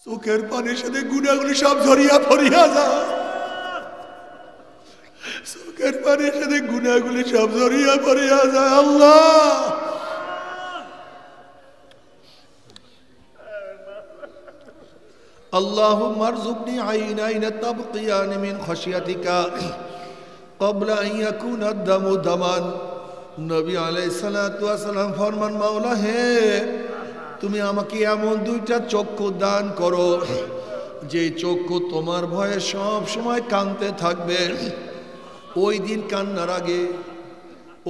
চোখের পানির সাথে গুনাহগুলি সব ঝরিয়া পড়িয়া যায়, চোখের পানির সাথে গুনাহগুলি সব ঝরিয়া পড়িয়া যায়। আল্লাহ اللهم ارزقني عينين تبقيان من خشيتك قبل أن يكون الدم دما। নবী আলাইহিস সালাতু ওয়াস সালাম ফরমান, মাওলা হে তুমি আমাকে এমন দুইটা চক্ষু দান করো যে চক্ষু তোমার ভয়ে সব সময় কাঁদতে থাকবে। ওই দিন কান্নার আগে,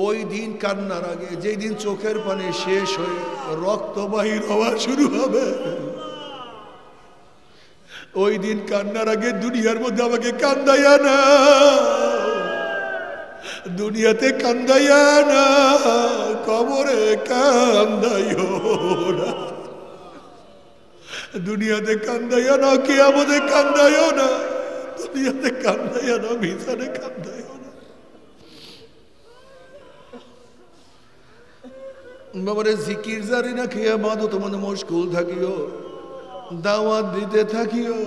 ওই দিন কান্নার আগে, যেই দিন চোখের পানি শেষ হয়ে রক্ত বাহির হওয়া শুরু হবে, ওই দিন কান্নার আগে দুনিয়ার মধ্যে আমাকে কান্দাইয়া না, দুনিয়াতে কান্দাইয়া না, কবরে কান্দাইও না, দুনিয়াতে কান্দাইয়া না, কিয়ামতে কান্দাইও না, দুনিয়াতে কান্দাইয়া না, মিজানে কান্দাইও না। বাবারে জিকির জারি না খেয়ে বাঁধো, তোমাদের মুশকুল থাকিও, দাওয়াত দিতে থাকিও,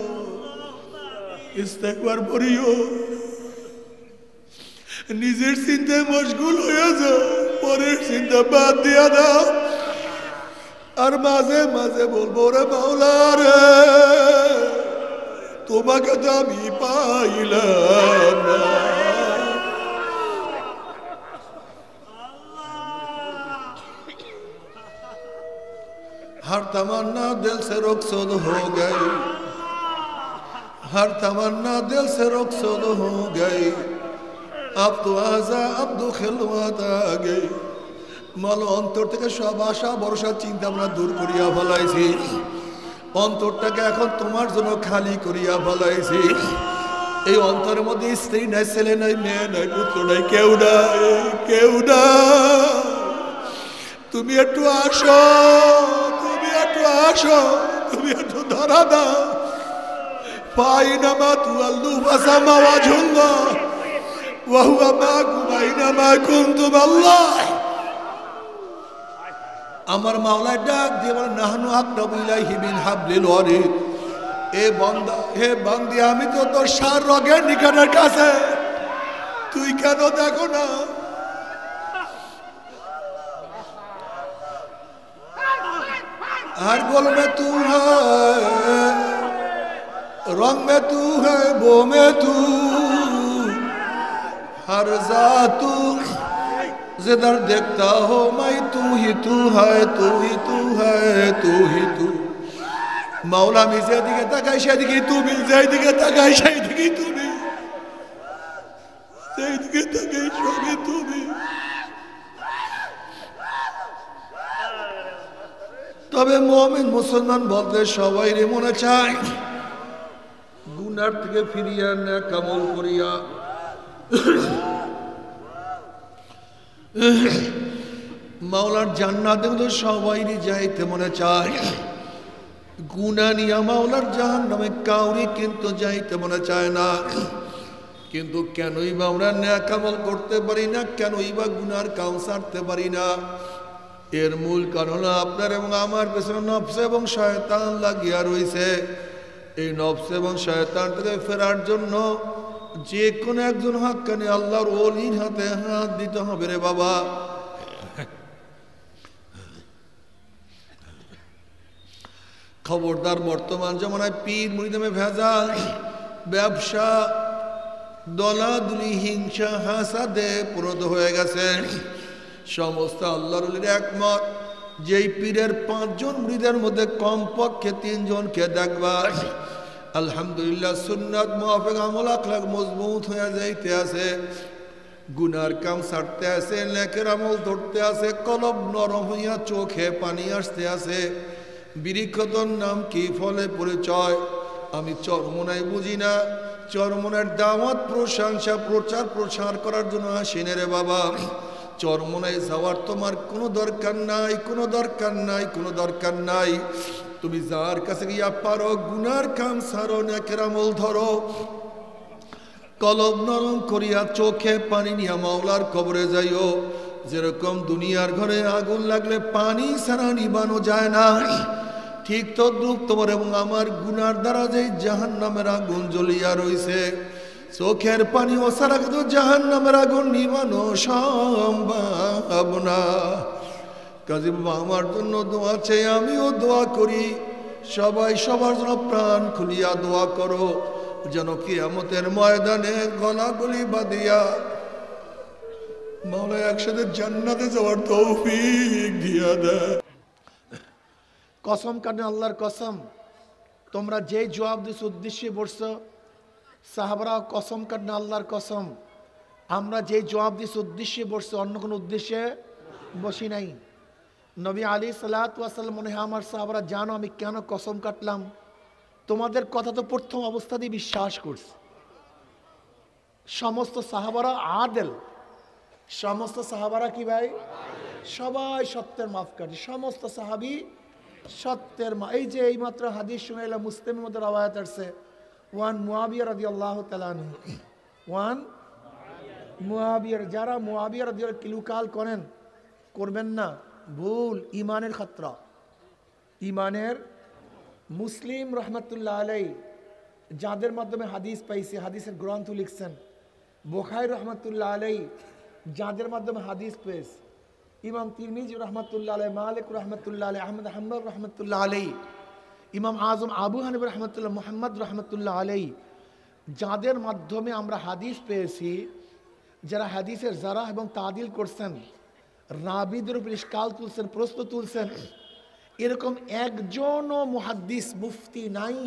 ইস্তেগফার পড়িও, নিজের চিন্তায় মশগুল হয়ে যাও, পরের চিন্তা বাদ দিয়া দাও। আর মাঝে মাঝে বলবো, রে মাওলা রে তোমাকে তো আমি পাইলাম না। हर तमन्ना दिल से रुखसद हो गई, हर तमन्ना दिल से रुखसद हो गई, अब तो आजा अब तो खिलवत आ गई। मालो अंतर থেকে সব আশা ভরসা চিন্তা ভাবনা দূর করিয়া ফেলাইছি, অন্তরটাকে এখন তোমার জন্য খালি করিয়া ফেলাইছি। এই অন্তরের মধ্যে স্ত্রী নাই, ছেলে নাই, মেয়ে নাই, পুত্র নাই, কেউ নাই, কেউ নাই। তুমি একটু আসো, তুমি একটু আসো, তুমি একটু ধরা দাও। পাইনামা তুআল্লু ফাসামা ওয়াজহুল্লাহ ওয়া হুয়া মাকুম আইনামা কুনতুম। আল্লাহ আমার মাওলা ডাক দিয়ে বলে, নাহনু আকরাবু ইলাইহি মিন হাবলিল ওয়ারিদ। এ বান্দা, হে বান্দি, আমি তো তোর সার রগের নিকটের কাছে, তুই কেন দেখো না? हर गोल में तू है, रंग में तू है, बो में तू, हर जात तू, जिधर देखता हो मैं तू ही तू है, तू ही तू है, तू ही तू। मौला मी से दिखे तकाई से दिखे तू भी, से दिखे तकाई से दिखे तू भी, से दिखे तकाई से तू भी। তবে মুমিন মুসলমান বলতে সবাই রে মনে চায় গুনার থেকে ফিরিয়া নেক আমল করিয়া মাওলার জান্নাতে তো সবাই যাইতে মনে চায়। গুনাহ নিয়া মাওলার জাহান্নামে কাউরি কিন্তু যাইতে মনে চায় না। কিন্তু কেনই বা আমরা নেক আমল করতে পারি না, কেনই বা গুনার কাম ছাড়তে পারি না? এর মূল কারণ আপনার এবং আমার পেছনে নফস এবং শয়তান লাগিয়া রয়েছে। এই নফস এবং শয়তান থেকে ফেরার জন্য যে কোনো একজন হাক্কানি আল্লাহর ওলির হাতে হাত দিতে হবে রে বাবা। খবরদার, বর্তমান জমানায় পীর মুরিদে ভেজাল, ব্যবসা, দলাদলি, হিংসা, হাসাদে পুরোদ হয়ে গেছে। সমস্ত আল্লাহর ওলির একমত, যেই পীরের 5 জন মুরিদের মধ্যে কমপক্ষে 3 জনকে দেখবা আলহামদুলিল্লাহ সুন্নাত মুআফিক আমল আখলাক মজবুত হয়ে যাইতে আছে, গুনার কাম ছাড়তে আছে, নেকের আমল ধরতে আছে, কলব নরম হইয়া চোখে পানি আসতে আছে। বিরিক্ষতর নাম কি, ফলে পরিচয় আমি চরমোনাই বুঝি না। চরমোনার দাওয়াত, প্রশংসা, প্রচার প্রসার করার জন্য আসেন রে বাবা। চরমোনায় যাওয়ার তোমার কোনো দরকার নাই, কোনো দরকার নাই, কোনো দরকার নাই। তুমি যার কাছে গিয়া পারো গুনার কাম ছাড়ো, নেকের আমল ধরো, কলব নরম করিয়া চোখে পানি নিয়া মাওলার কবরে যাইও। যেরকম দুনিয়ার ঘরে আগুন লাগলে পানি ছাড়া নিবানো যায় না, ঠিক তদ্রূপ তোমার এবং আমার গুনার দ্বারা যে জাহান্নামের আগুন জ্বলিয়া রইছে, চোখের পানি ও সারা কিন্তু জাহান্নামের আগুন নিবানো সম্ভব না। কাজী বাবা আমার জন্য দোয়া চাই, আমিও দোয়া করি, সবাই সবার জন্য প্রাণ খুলিয়া দোয়া করো, যেন কিয়ামতের ময়দানে গলাগলি বাঁধিয়া মাওলা একসাথে জান্নাতে যাওয়ার তৌফিক দিয়া দেয়। কসম কাটে আল্লাহর কসম, তোমরা যে জবাব দিস উদ্দেশ্যে বসছো, সাহাবারা কসম কাটে আল্লাহর কসম, আমরা যে জবাব দিস উদ্দেশ্যে বসছো, অন্য কোনো উদ্দেশ্যে বসি নাই। নবী আলী সাল্লাল্লাহু আলাইহি ওয়াসাল্লাম মনে হয় আমার সাহাবারা জানো আমি কেন কসম কাটলাম, তোমাদের কথা তো প্রথম অবস্থাতেই বিশ্বাস করছি। সমস্ত সাহাবারা আদেল, সমস্ত সাহাবারা কি ভাই, সবাই সত্যের মাপকাঠি, সমস্ত সাহাবী সত্যের এই যে এইমাত্র হাদিস শুনাইলাম, মুসলিমের মধ্যে রওয়ায়াত আছে, ওয়ান মুআবিয়া রাদিয়াল্লাহু তাআলা আনহু, ওয়ান মুআবিয়া, যারা মুআবিয়া রাদিয়াল্লাহু কিলুকাল করেন, করবেন না, ভুল, ইমানের খতরা, ইমানের। মুসলিম রহমতুল্লাহ আলাই যাদের মাধ্যমে হাদিস পাইছে, হাদিসের গ্রন্থ লিখছেন, বুখারী রহমতুল্লাহ আলাই যাদের মাধ্যমে হাদিস পেয়েছে, ইমাম তিরমিজি রহমতুল্লাহ আলাই, মালিক রহমতুল্লাহ আলাই, আহমদ হাম্বল রহমতুল্লাহ আলাই, ইমাম আজম আবু হানিফা রহমতুল্লাহ, মোহাম্মদ রহমতুল্লাহ আলাই, যাদের মাধ্যমে আমরা হাদিস পেয়েছি, যারা হাদিসের জারাহ এবং তাদিল করছেন, রাবিদের উপর ইশকাল তুলছেন, প্রশ্ন তুলছেন, এরকম একজনও মুহাদ্দিস মুফতি নাই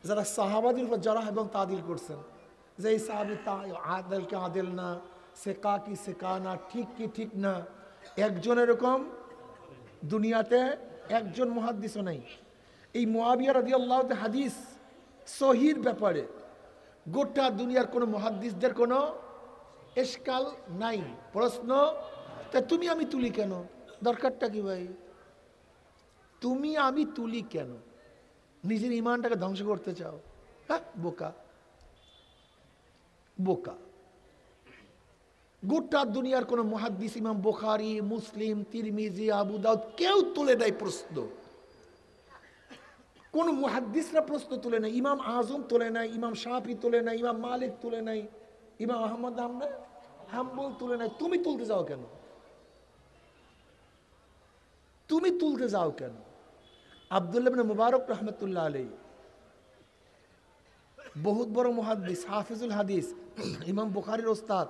যারা সাহাবাদের উপর জারাহ এবং তাদিল করছেন, যে এই সাহাবী আদেল কি আদেল না, সেকা কি সেকা না, ঠিক কি ঠিক না, একজন এরকম দুনিয়াতে একজন মুহাদ্দিসও নাই। এই মুআবিয়া রাদিয়াল্লাহু তাআলা হাদিস সহির ব্যাপারে গোটা দুনিয়ার কোনো মুহাদ্দিসদের কোনো ইশকাল নাই, প্রশ্ন তা তুমি আমি তুলি কেন, দরকারটা কি ভাই, তুমি আমি তুলি কেন, নিজের ইমানটাকে ধ্বংস করতে চাও, হ্যাঁ বোকা বোকা। গোটা দুনিয়ার কোন মুহাদ্দিস, ইমাম বুখারী, মুসলিম, তিরমিজি, আবু দাউদ, কেউ তুলে দেয় প্রশ্ন, কোন মুহাদ্দিসরা প্রশ্ন তুলে নাই, ইমাম আজম তুলে নাই, ইমাম শাফি তুলে নাই, ইমাম মালিক তুলে নাই, ইমাম আহমদ হাম্বল তুলে নাই, তুমি তুলতে যাও কেন, তুমি তুলতে যাও কেন? আব্দুল্লাহ ইবনে মুবারক রহমতুল্লাহ আলাইহি বহুত বড় মুহাদ্দিস, হাফিজুল হাদিস, ইমাম বুখারীর ওস্তাদ,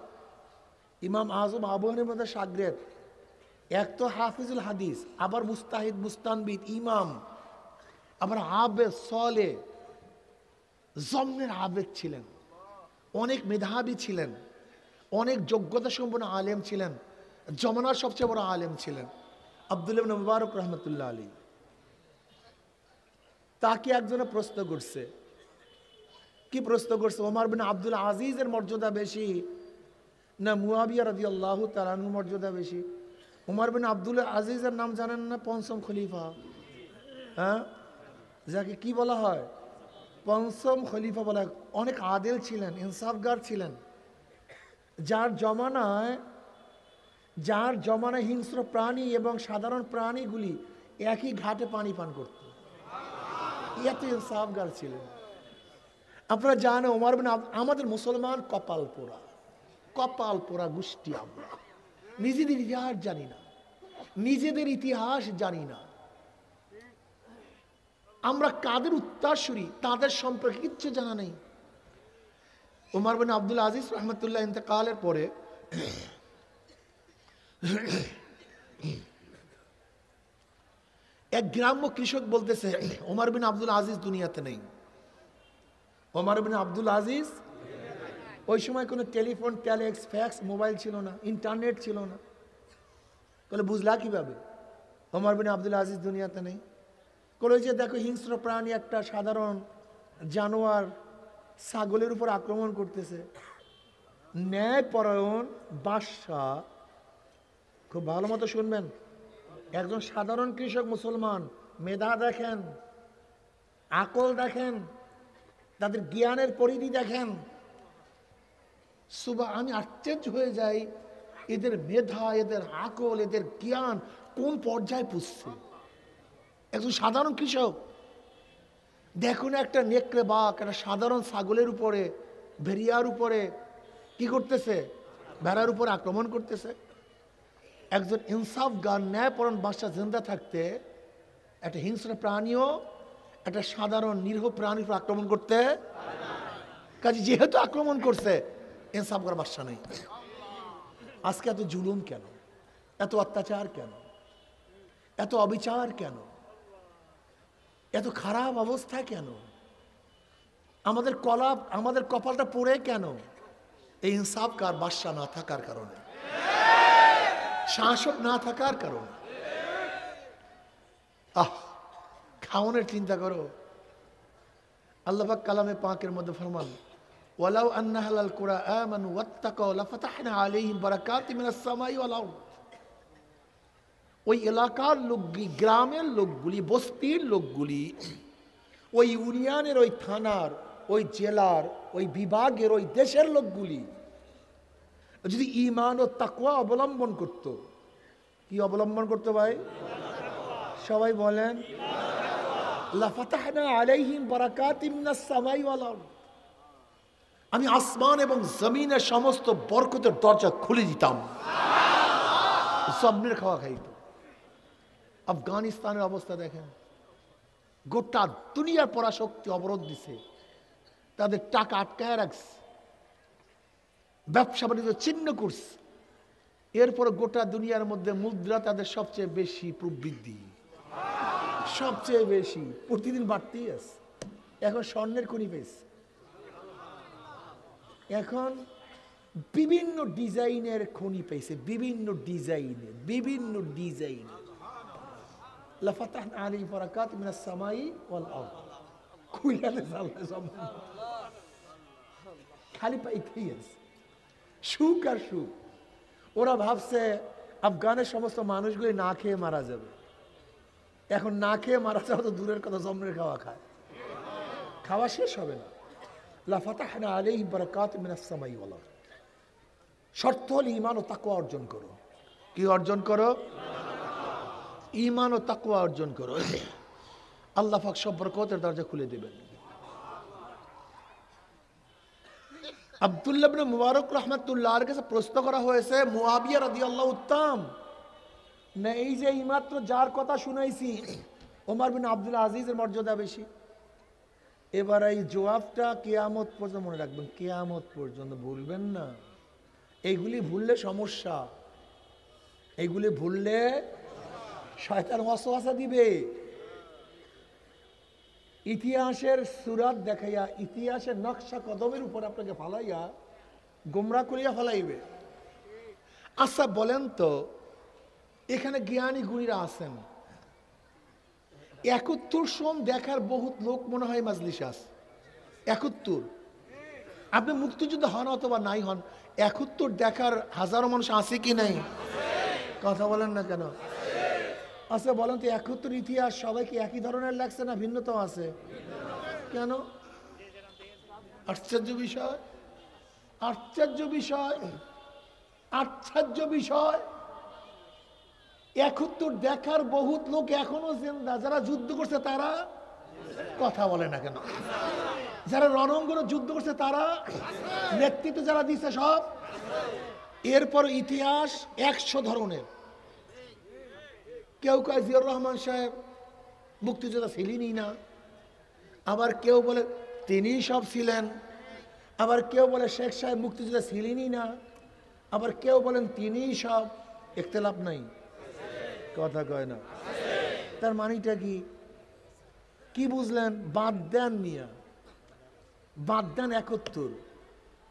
ইমাম আজম আবু হানিফার শাগরেদ, এক তো হাফিজুল হাদিস, আবার মুস্তাহিদ মুস্তানবিদ ইমাম, আবার আবেদ সলে, জম্মের আবেদ ছিলেন, অনেক মেধাবী ছিলেন, অনেক যোগ্যতা সম্পন্ন আলেম ছিলেন, জমানার সবচেয়ে বড় আলেম ছিলেন আব্দুল্লাহ ইবনে মুবারক রহমতুল্লাহ আলাইহি। তাকে একজনে প্রশ্ন করছে, কি প্রশ্ন করছে, ওমর বিন আব্দুল আজিজের মর্যাদা বেশি না মুআবিয়া রাদিয়াল্লাহু তাআলা আনহুর মর্যাদা বেশি? ওমর বিন আব্দুল আজিজের নাম জানেন না? পঞ্চম খলিফা, হ্যাঁ, যাকে কি বলা হয়, পঞ্চম খলিফা বলা হয়। অনেক আদেল ছিলেন, ইনসাফগার ছিলেন, যার জমানায় হিংস্র প্রাণী এবং সাধারণ প্রাণীগুলি একই ঘাটে পানি পান করত, এত ইনসাফগার ছিলেন। আপনারা জানেন ওমর বিন আমাদের মুসলমান কপাল পোড়া গোষ্ঠী, আমরা নিজেদের ইতিহাস জানি না, নিজেদের ইতিহাস জানি না, আমরা কাদের উত্তরসূরি তাদের সম্পর্কে কিচ্ছু জানা নেই। ওমর বিন আব্দুল আজিজ রহমতুল্লাহ ইন্তেকালের পরে এক গ্রাম্য কৃষক বলতেছে ওমর বিন আব্দুল আজিজ দুনিয়াতে নেই। ওমর বিন আব্দুল আজিজ, ওই সময় কোনো টেলিফোন, টেলেক্স, ফ্যাক্স, মোবাইল ছিল না, ইন্টারনেট ছিল না, তাহলে বুঝলা কিভাবে ওমর বিন আব্দুল আজিজ দুনিয়াতে নেই? বলে যে দেখো হিংস্র প্রাণী একটা সাধারণ জানোয়ার ছাগলের উপর আক্রমণ করতেছে, ন্যায়পরায়ণ বাদশাহ, খুব ভালো মতো শুনবেন, একজন সাধারণ কৃষক মুসলমান, মেধা দেখেন, আকল দেখেন, তাদের জ্ঞানের পরিধি দেখেন, আমি আশ্চর্য হয়ে যাই, এদের মেধা, এদের আকল, এদের জ্ঞান কোন পর্যায়ে পুষছে। একজন সাধারণ কৃষক, দেখুন একটা নেকড়ে বাঘ একটা সাধারণ ছাগলের উপরে, ভেড়িয়ার উপরে কি করতেছে, ভেড়ার উপরে আক্রমণ করতেছে। একজন ইনসাফগার ন্যায়পরায়ণ বাদশা জিন্দা থাকতে একটা হিংস্র প্রাণীও একটা সাধারণ নিরীহ প্রাণীর উপর আক্রমণ করতে, কাজে যেহেতু আক্রমণ করছে ইনসাফগার বাদশা নেই। আজকে এত জুলুম কেন, এত অত্যাচার কেন, এত অবিচার কেন, এত খারাপ অবস্থা কেন, আমাদের কপালটা পড়ে কেন? এই ইনসাফকার বাদশা না থাকার কারণে, শাসক না থাকার কারণে। খাওয়ানোর চিন্তা করো। আল্লাহ পাক কালামে পাকের মধ্যে ফরমান, ওয়ালাউ আন্না আহলাল কুরা আমানু ওয়াত্তাকাউ লাফাতাহনা আলাইহিম বারাকাতিম মিনাস সামাই ওয়াল আরদ। ওই এলাকার লোকগুলি, গ্রামের লোকগুলি, বস্তির লোকগুলি, ওই ইউনিয়নের, ওই থানার, ওই জেলার, ওই বিভাগের, ওই দেশের লোকগুলি যদি ঈমান ও তাকওয়া অবলম্বন করত। কি অবলম্বন করতো ভাই? সবাই বলেন, লাফাতাহনা আলাইহিম বারাকাতিম মিনাস সামাই ওয়াল আরদ। আমি আসমান এবং জমিনের সমস্ত বরকতের দরজা খুলে দিতাম, স্বপ্নের খাওয়া খাইতো। আফগানিস্তানের অবস্থা দেখেন, গোটা দুনিয়ার পরাশক্তি অবরোধ দিছে, তাদের টাকা আটকায় রাখছে, ব্যবসা বাণিজ্য ছিন্ন করছে। এরপরে গোটা দুনিয়ার মধ্যে মুদ্রা তাদের সবচেয়ে বেশি প্রবৃদ্ধি, সবচেয়ে বেশি, প্রতিদিন বাড়তেই আছে। এখন স্বর্ণের খনি পেয়েছে, এখন বিভিন্ন ডিজাইনের খনি পেয়েছে, বিভিন্ন ডিজাইনে। লাফাতাহনা আলাইহিম বারাকাতিম মিনাস সামাই ওয়াল আরদ। খুইলালে জানলে সব খালি পাইতেই আছে, সুখ আর সুখ। ওরা ভাবছে আফগানের সমস্ত মানুষগুলি না খেয়ে মারা যাবে। এখন না খেয়ে মারা যাওয়া তো দূরের কথা, জমনের খাওয়া খায়, খাওয়া শেষ হবে না। লাফাতাহনা আলাইহিম বারাকাতিম মিনাস সামাই ওয়াল আরদ। শর্ত হল ঈমান ও তাকওয়া অর্জন করো। কি অর্জন করো? ঈমান ও তাকওয়া অর্জন করো। আল্লাহ পাক সব বরকতের দরজা খুলে দেবেন। আব্দুল্লাহ ইবনে মুবারক রাহমাতুল্লাহর কাছে প্রশ্ন করা হয়েছে, মুআবিয়া রাদিয়াল্লাহু উত্তম না এই যে এইমাত্র যার কথা শুনাইছি ওমর বিন আব্দুল আজিজের মর্যাদা বেশি? এবার এই জবাবটা কিয়ামত পর্যন্ত মনে রাখবেন, কিয়ামত পর্যন্ত ভুলবেন না। এইগুলি ভুললে সমস্যা, এইগুলি ভুললে শয়তান ওয়াসওয়াসা দিবে। ইতিহাসের সুরাত দেখাইয়া, ইতিহাসের নকশা কদমের উপর আপনাকে ফালাইয়া গোমরা করিয়া ফেলাইবে। আচ্ছা বলেন তো, এখানে জ্ঞানী গুণীরা আছেন, 71 সোম দেখার বহুত লোক মনে হয় মাজলিসে আছে। 71, আপনি মুক্তিযুদ্ধ হন অথবা নাই হন, 71 দেখার হাজারো মানুষ আছে কি নাই? কথা বলেন না কেন? আচ্ছা বলেন তো, 71 ইতিহাস সবাইকে একই ধরনের লাগছে না ভিন্নতা আছে? কেন? আশ্চর্য বিষয়, আশ্চর্য বিষয়, আশ্চর্য বিষয়। 71 দেখার বহুত লোক এখনো জিন্দা, যারা যুদ্ধ করছে তারা কথা বলে না কেন? যারা রণাঙ্গনে যুদ্ধ করছে তারা, নেতৃত্ব যারা দিচ্ছে সব। এরপর ইতিহাস 100 ধরনের। কেউ কয় জিয়াউর রহমান সাহেব মুক্তিযোদ্ধা ছিলেনই না, আবার কেউ বলে তিনি সব ছিলেন, আবার কেউ বলে শেখ সাহেব মুক্তিযোদ্ধা ছিলেনই না, আবার কেউ বলেন তিনিই সব। ইখতিলাফ নাই, কথা কয় না। তার মানেটা কি? কি বুঝলেন? বাদ দেন মিয়া, বাদ দেন। 71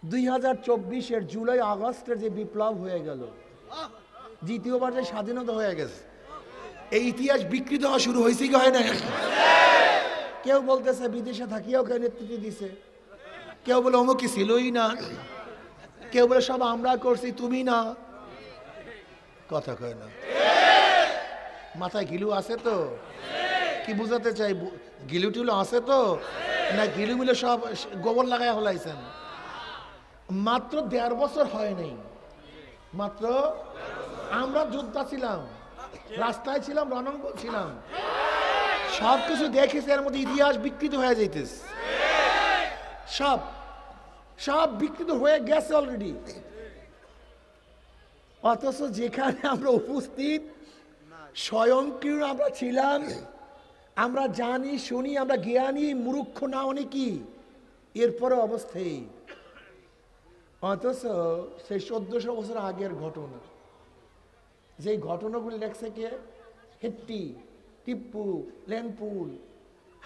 2024-এর জুলাই আগস্টের যে বিপ্লব হয়ে গেল, দ্বিতীয়বার যে স্বাধীনতা হয়ে গেছে, এই ইতিহাস বিকৃত হওয়া শুরু হয়েছে কি হয় না? কেউ বলতেছে বিদেশে থাকিয়াও কেউ নেতৃত্ব দিছে, কেউ বলে অমুক কি ছিলই না, কেউ বলে সব আমরা করছি তুমি না। কথা কয় না। মাথায় গিলু আছে তো? কি বুঝাতে চাই? গিলু টিলু আছে তো না? গিলু মিলে সব গোবর লাগাই হলাইছেন। মাত্র 1.5 বছর হয় নাই, মাত্র আমরা যোদ্ধা ছিলাম, রাস্তায় ছিলাম, রণাঙ্গন ছিলাম, সব কিছু দেখেছে, এর মধ্যে ইতিহাস বিকৃত হয়ে যাইতেছে। সব সব বিকৃত হয়ে গেছে অলরেডি। অথচ যেখানে আমরা উপস্থিত, স্বয়ংক্রিয় আমরা ছিলাম, আমরা জানি শুনি, আমরা জ্ঞানী, মূর্খ না অনেকই, এরপরে অবস্থায়। অথচ সেই 1400 বছর আগের ঘটনা, যেই ঘটনাগুলি লেখছে কে? হেট্টি, টিপ্পু, লেনপুল,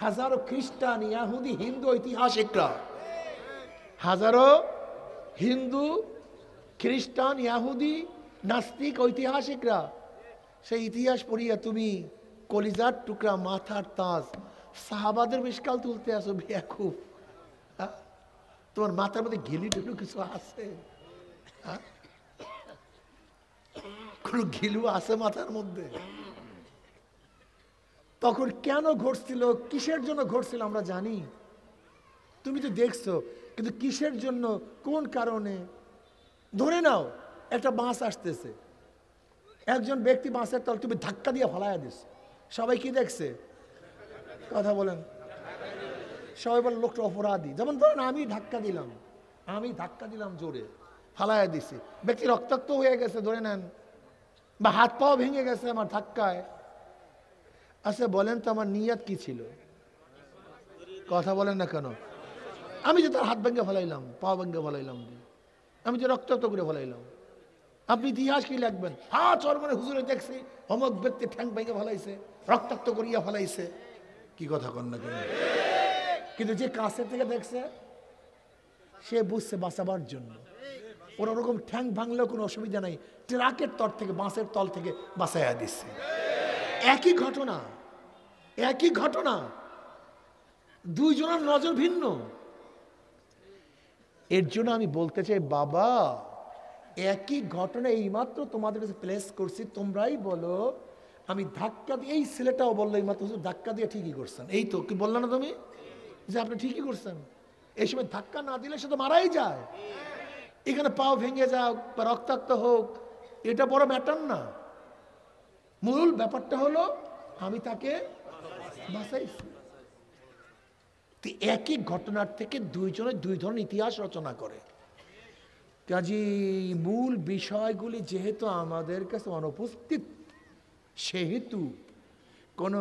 হাজারো খ্রিস্টান, ইয়াহুদি, হিন্দু ঐতিহাসিকরা, হাজারো হিন্দু, খ্রিস্টান, ইয়াহুদি, নাস্তিক ঐতিহাসিকরা সেই ইতিহাস পড়িয়া তুমি কলিজার টুকরা, মাথার তাজ, সাহাবাদের মিশকাল তুলতে আসো বেয়াকুফ। তোমার মাথার মধ্যে ঘিলি ঢুলু কিছু আছে? কোন ঘিলু আছে মাথার মধ্যে? তখন কেন ঘটছিল, কিসের জন্য ঘটছিল আমরা জানি। তুমি তো দেখছো, কিন্তু কিসের জন্য, কোন কারণে? ধরে নাও একটা বাস আসতেছে, একজন ব্যক্তি বাসের তল তুমি ধাক্কা দিয়ে ফালাইয়া দিস, সবাই কি দেখছে? কথা বলেন। সবাই বলে লোকটা অপরাধী। যেমন ধরেন আমি ধাক্কা দিলাম জোরে, ফালাইয়া দিছি, ব্যক্তি রক্তাক্ত হয়ে গেছে ধরে নেন, বা হাত পাও ভেঙে গেছে আমার ধাক্কায়। আচ্ছা বলেন তো আমার নিয়ত কি ছিল? কথা বলেন না কেন? আমি যে তার হাত ভেঙে ফেলাইলাম, পা ভেঙে ফেলাইলাম, আমি যে রক্তাক্ত করে ফেলাইলাম, আপনি ইতিহাস কি লিখবেন? হ্যাঁ চরমনে হুজুরে দেখছি অমুক ব্যক্তি ঠ্যাং ভেঙে ফেলাইছে, রক্তাক্ত করিয়া ফেলাইছে। কি কথা কন না কেন? কিন্তু যে কাছের থেকে দেখছে সে বুঝছে বাঁচাবার জন্য ওর ওরকম ঠ্যাং ভাঙলেও কোনো অসুবিধা নাই, ট্রাকের তল থেকে, বাসের তল থেকে বাঁচাইয়া দিচ্ছে। একই ঘটনা, একই ঘটনা, দুইজনের নজর ভিন্ন। এর জন্য আমি বলতে চাই বাবা, একই ঘটনা এইমাত্র তোমাদের কাছে প্লেস করছি, তোমরাই বলো আমি ধাক্কা দিয়ে, এই ছেলেটাও বললো এইমাত্র ধাক্কা দিয়ে ঠিকই করছেন, এই তো কি বললো না তুমি যে আপনি ঠিকই করছেন? এই সময় ধাক্কা না দিলে সে তো মারাই যায়। এখানে পাও ভেঙে যাক বা রক্তাক্ত হোক, এটা বড় ম্যাটার না। মূল ব্যাপারটা হলো আমি তাকে বাঁচাইছি। একই ঘটনার থেকে দুইজনে দুই ধরনের ইতিহাস রচনা করে। কাজী মূল বিষয়গুলি যেহেতু আমাদের কাছে অনুপস্থিত, সেহেতু কোনো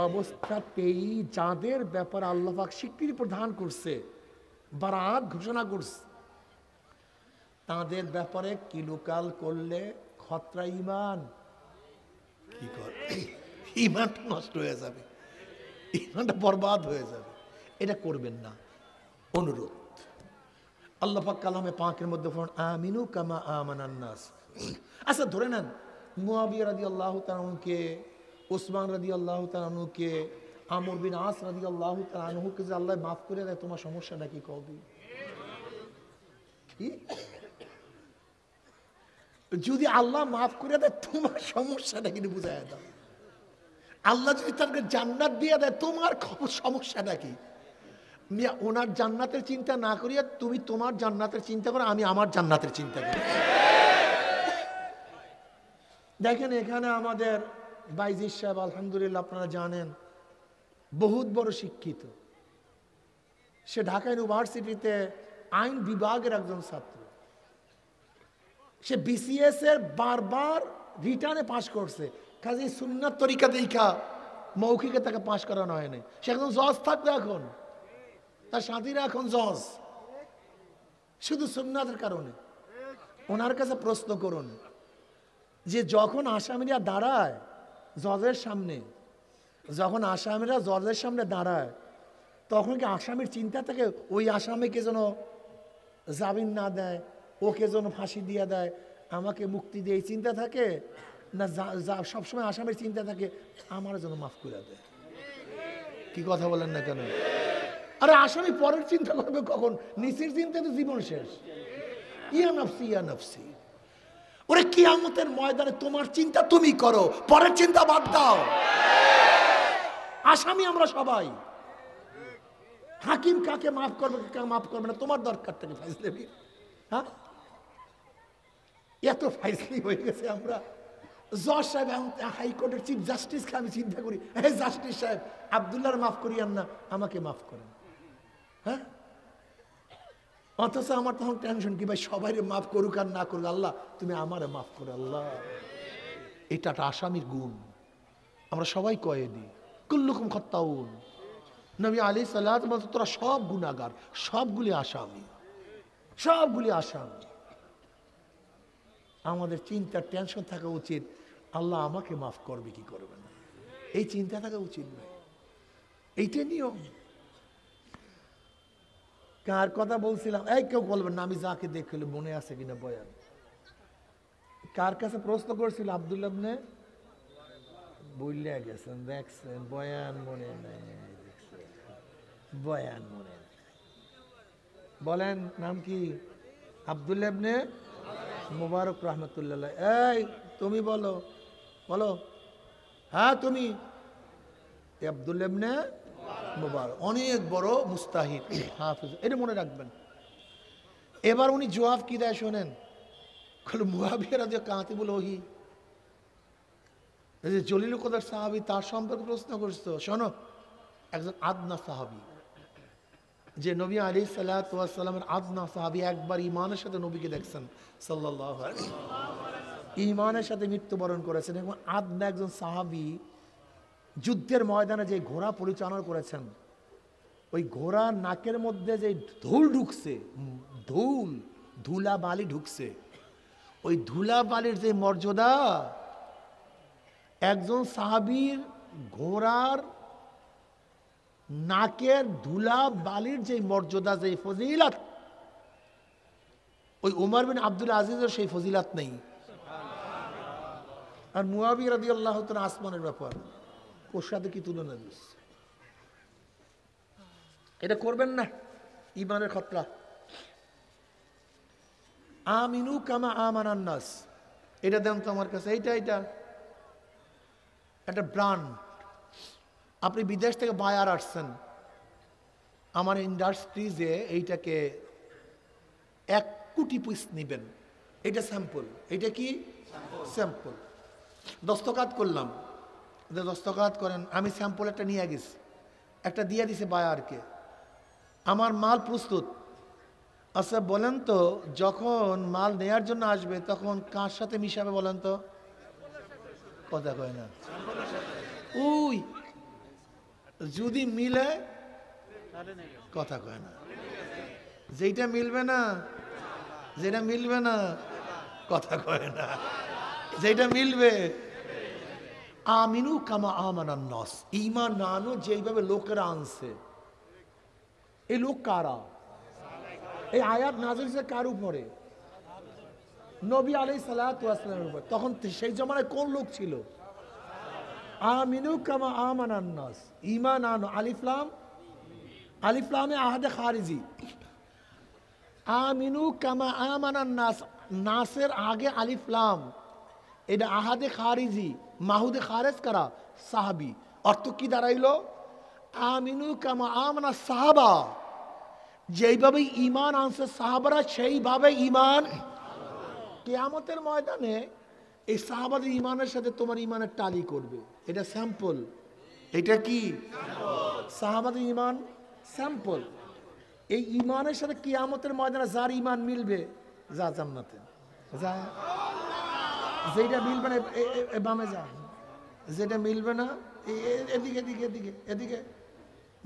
অবস্থাতেই যাদের ব্যাপারে আল্লাহ পাক স্বীকৃতি প্রদান করছে, বারাত ঘোষণা করছে, তাদের ব্যাপারে কিলুকাল করলে খতরা ইমান, কি কর, ইমানটা নষ্ট হয়ে যাবে, ইমানটা বরবাদ হয়ে যাবে। এটা করবেন না, অনুরোধ। আল্লাহ পাক কালামে পাকের মধ্যে বলেন আমিনু কামা আমানান নাস। আচ্ছা ধরে নেন মুয়াবিয়া রাদিয়াল্লাহু তাআলা আনহুকে, ওসমান রাদিয়াল্লাহু তাআলা আনহুকে, আমর বিন আস রাদিয়াল্লাহু তাআলা আনহুকে যে আল্লাহ মাফ করে দেয়, তোমার সমস্যাটা কি কবি? যদি আল্লাহ মাফ করে দেয় তোমার সমস্যাটা কিন্তু বুঝায় দাও। আল্লাহ যদি তাকে জান্নাত দিয়ে দেয় তোমার সমস্যাটা কি? ওনার জান্নাতের চিন্তা না করিয়া তুমি তোমার জান্নাতের চিন্তা করো, আমি আমার জান্নাতের চিন্তা করি। দেখেন এখানে আমাদের বাইজির সাহেব আলহামদুলিল্লাহ আপনারা জানেন বহুত বড় শিক্ষিত, সে ঢাকা ইউনিভার্সিটিতে আইন বিভাগের একজন ছাত্র। সে বিসিএস এর বারবার রিটার্নে পাশ করছে, কাজে সুন্নাত তরিকা দেখা মৌখিকে তাকে পাশ করানো হয়নি। সে এখন জজ থাকতো, এখন তার সাথীরা এখন জজ, শুধু সুন্নাতের কারণে। ওনার কাছে প্রশ্ন করুন যে যখন আসামিরা দাঁড়ায় জজের সামনে, যখন আসামিরা জজের সামনে দাঁড়ায় তখন কি আসামির চিন্তা থাকে ওই আসামিকে যেন জামিন না দেয়, ওকে যেন ফাঁসি দিয়ে দেয়, আমাকে মুক্তি দিয়ে চিন্তা থাকে? না সবসময় আসামির চিন্তা থাকে আমার যেন মাফ করে দেয়? কি কথা বলেন না কেন? আরে আসামি পরের চিন্তা করবে কখন? নিচের চিন্তা তো জীবন শেষ। ইয়া নফসি ইয়া নফসি। ওরে কিয়ামতের ময়দানে তোমার চিন্তা তুমি করো, পরের চিন্তা বাদ দাও। আসামি আমরা সবাই। হাকিম কাকে মাফ করবে কাকে মাফ করবে না তোমার দরকার থেকে ফাইজলামি। হ্যাঁ, এত ফাইজলি হয়ে গেছে আমরা, জজ সাহেব এখন হাইকোর্টের চিফ জাস্টিসকে আমি চিন্তা করি, হ্যাঁ জাস্টিস সাহেব আব্দুল্লাহর মাফ করিয়েন না, আমাকে মাফ করেন। হ্যাঁ, অথচ আমার তখন টেনশন কি ভাই সবাই মাফ করুক আর না করুক, আল্লাহ তুমি আমারে মাফ করো আল্লাহ। এটা একটা আসামির গুণ, আমরা সবাই কয়ে দিই কুল্লুকুম খত্তাউন। নবী আলাইহিস সালাত বলতে তোরা সব গুনাহগার, সবগুলি আসামি, সবগুলি আসামি। আমাদের চিন্তার টেনশন থাকা উচিত আল্লাহ আমাকে মাফ করবে কি করবে না, এই চিন্তা থাকা উচিত ভাই, এইটা নিয়ম। কার কথা বলছিলাম, এই কেউ বলবেন না, আমি যাকে দেখলে মনে আছে কিনা বয়ান, কার কাছে প্রশ্ন করছিল আব্দুল্লাহ ইবনে, বললে গেছেন দেখছেন বয়ান মনে নেই, বয়ান মনে নেই, বলেন নাম কি? আব্দুল্লাহ ইবনে মুবারক রহমতুল্লাহ। এই তুমি বলো, বলো, হ্যাঁ তুমি আব্দুল্লাহ ইবনে মুবারক, অনেক বড় মুস্তাহিদ হাফেজ, এটা মনে রাখবেন। এবার উনি জবাব কি দেয় শোনেন, মুআবিয়া রাদিয়াল্লাহু কাতিবুল ওহী, এই যে জলিলুল কদর সাহাবী, তার সম্পর্কে প্রশ্ন করছো, শোনো একজন আদনা সাহাবী, যে নবী আলাইহিস সালাতু ওয়াস সালামের আদনা সাহাবী, একবার ঈমানের সাথে নবীকে দেখছেন সাল্লাল্লাহু আলাইহি ওয়াসাল্লাম, ঈমানের সাথে মৃত্যুবরণ করেছেন, এবং আদনা একজন সাহাবী যুদ্ধের ময়দানে যে ঘোড়া পরিচালনা করেছেন, ওই ঘোড়ার নাকের মধ্যে যে ধুল ঢুকছে, ধুলা বালি ঢুকছে, ওই ধুলা বালির যে মর্যাদা, একজন সাহাবীর ঘোড়ার নাকের ধুলা বালির যে মর্যাদা, যে ফজিলত, ওই উমর বিন আব্দুল আজিজের সেই ফজিলত নেই। আর মুআবিয়া রাদিয়াল্লাহু তাআলা আসমানের ব্যাপার, ওর সাথে কি তুলনা দিস? এটা করবেন না, ঈমানের খতরা। আমিনু কামা আমানান নাস, এটা দেন তো আমার কাছে, এইটা একটা ব্র্যান্ড। আপনি বিদেশ থেকে বায়ার আসছেন, আমার ইন্ডাস্ট্রিজে এইটাকে 1 কোটি পিস নেবেন, এটা স্যাম্পল, এটা কি স্যাম্পল, দস্তখত করলাম, দস্তখত করেন, আমি স্যাম্পল একটা নিয়ে গেছি, একটা দিয়ে দিছে বায়ারকে, আমার মাল প্রস্তুত। আচ্ছা বলেন তো, যখন মাল নেয়ার জন্য আসবে তখন কার সাথে মিশাবে বলেন তো? কথা কয় না, ওই যদি মিলে, কথা কয় না, যেটা মিলবে না, যেটা মিলবে না, কথা কয় না, যেটা মিলবে। আমিনু কামা আমানান নাস, ঈমান না আনো যেইভাবে লোকেরা আনছে। এই লোক কারা? এই আয়াত নাযিল হয়েছে কার উপরে? নবী আলাইহিস সালাতু ওয়াস সালামের উপর। তখন সেই জামানায় কোন লোক ছিল? আমিনু কামা আমানান নাস, ঈমান আনো, আলিফ লাম, আলিফ লামে আহাদে খারিজি, আমিনু কামা আমানান নাস, নাসের আগে আলিফ লাম, এটা আহাদে খারিজি, মাহুদে খারেজ করা সাহাবী। অর্থ কি দাঁড়াইলো? আমিনু কামা আমানা সাহাবা, যেইভাবে ঈমান আনছে সাহাবারা সেইভাবে ঈমান। কিয়ামতের ময়দানে এই সাহাবাদের ঈমানের সাথে তোমার ঈমানের টালি করবে, এটা স্যাম্পল। এটা কি সাহাবাদের ঈমান স্যাম্পল? এই ঈমানের সাথে কিয়ামতের ময়দানে যার ঈমান মিলবে, যা জান্নাতে যা, যেটা মিলবে না বামে যা, যেটা মিলবে না এদিকে এদিকে এদিকে এদিকে,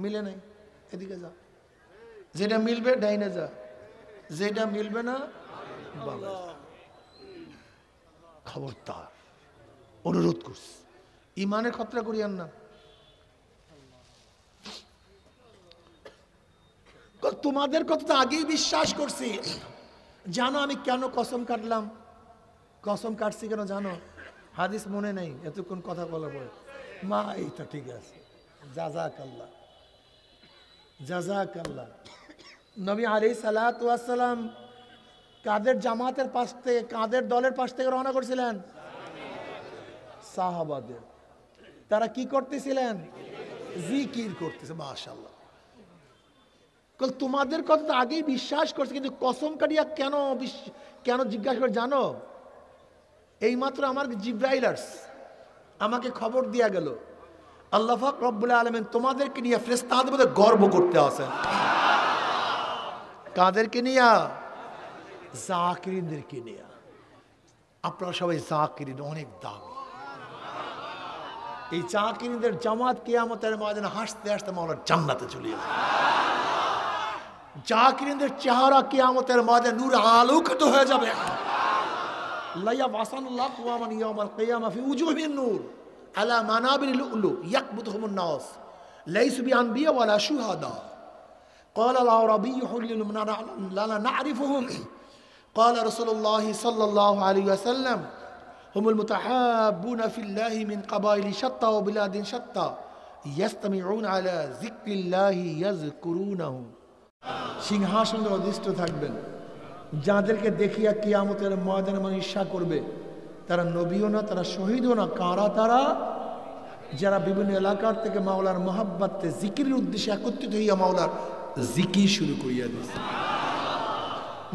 মিলে নাই এদিকে যা, যেটা মিলবে ডাইনে যা, যেটা মিলবে না বামে যা। খবরদার, অনুরোধ করছি, ঈমানের খতরা করিয়েন না। তোমাদের কথা তো আগেই বিশ্বাস করছি, জানো আমি কেন কসম কাটলাম? কসম কাটছি কেন জানো? হাদিস মনে নেই, এতক্ষণ কথা বলার পরে মা, এইটা ঠিক আছে, জাযাকাল্লাহ জাযাকাল্লাহ। নবী আলাইহিস সালাতু ওয়াস সালাম কাদের জামাতের পাশ থেকে, কাদের দলের পাশ থেকে রওনা করছিলেন? সাহাবাদের। তারা কি করতেছিলেন? জিকির করতেছে। মাশাআল্লাহ। তোমাদের কথা তো আগেই বিশ্বাস করছে, কিন্তু কসম কাটিয়া কেন জিজ্ঞাসা করে জানো? এইমাত্র আমার জিব্রাইলার্স আমাকে খবর দিয়া গেল আল্লাহ পাক রব্বুল আলামিন তোমাদেরকে নিয়ে ফেরেশতাদের মধ্যে গর্ব করতে আছেন। কাদেরকে নিয়ে? জাকিরিনদেরকে নিয়ে। আপনারা সবাই জাকিরিন, অনেক দামি। এই জাকিরিনদের জামাত কিয়ামতের ময়দানে হাসতে হাসতে মাওলার জান্নাতে চলে যাবে। জাকিরিনদের চেহারা কিয়ামতের ময়দানে নূরে আলোকিত হয়ে যাবে। লাইয়া ওয়াসানুল্লাহ ওয়ামান ইয়াউমাল কিয়ামা ফি উজুহিন নূর আলা মানাবির লুলু ইয়াকবুতুহুমুন নাস লাইসু বিআনবিয়া ওয়ালা শুহাদা قال العربي حلل لنا نعرفهم قال رسول الله صلى الله عليه وسلم هم المتحابون في الله من قبائل شتى وبلاد شتى يستمعون على ذكر الله يذكرونه সিংহাসনে অধিষ্ঠিত থাকবেন যাদেরকে দেখিয়া কিয়ামতের ময়দানে মানুষ ঈর্ষা করবে তারা নবীও না, তারা শহীদও না। কারা তারা? যারা বিভিন্ন এলাকার থেকে মাওলার মহাব্বতে জিকিরের উদ্দেশ্যে একত্রিত হইয়া মাওলার জিকির শুরু করিয়া দিছে।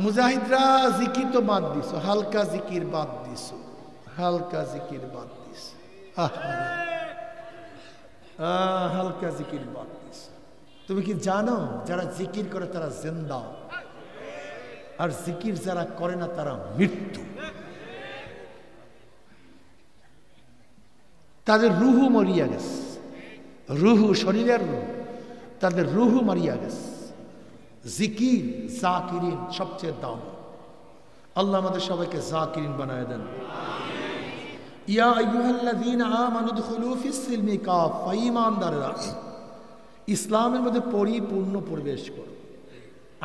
মুজাহিদরা জিকির তো বাদ দিছ, হালকা জিকির বাদ দিছ, হালকা জিকির বাদ দিছ, হালকা জিকির বাদ দিছ। তুমি কি জানো যারা জিকির করে তারা জিন্দা, আর জিকির যারা করে না তারা মৃত্যু। তাদের রুহু মরিয়া গেছে, রুহু শরীরের রুহ, তাদের রুহু মারিয়া গেছে। জিকির জাকিরিন সবচেয়ে দাম। আল্লাহ আমাদের সবাইকে জাকিরিন বানায় দেন। ইয়া আইয়ুহাল্লাযীনা আমানু দুখুলু ফিস সিলমি কাফা, ঈমানদাররা ইসলামের মধ্যে পরিপূর্ণ প্রবেশ করো।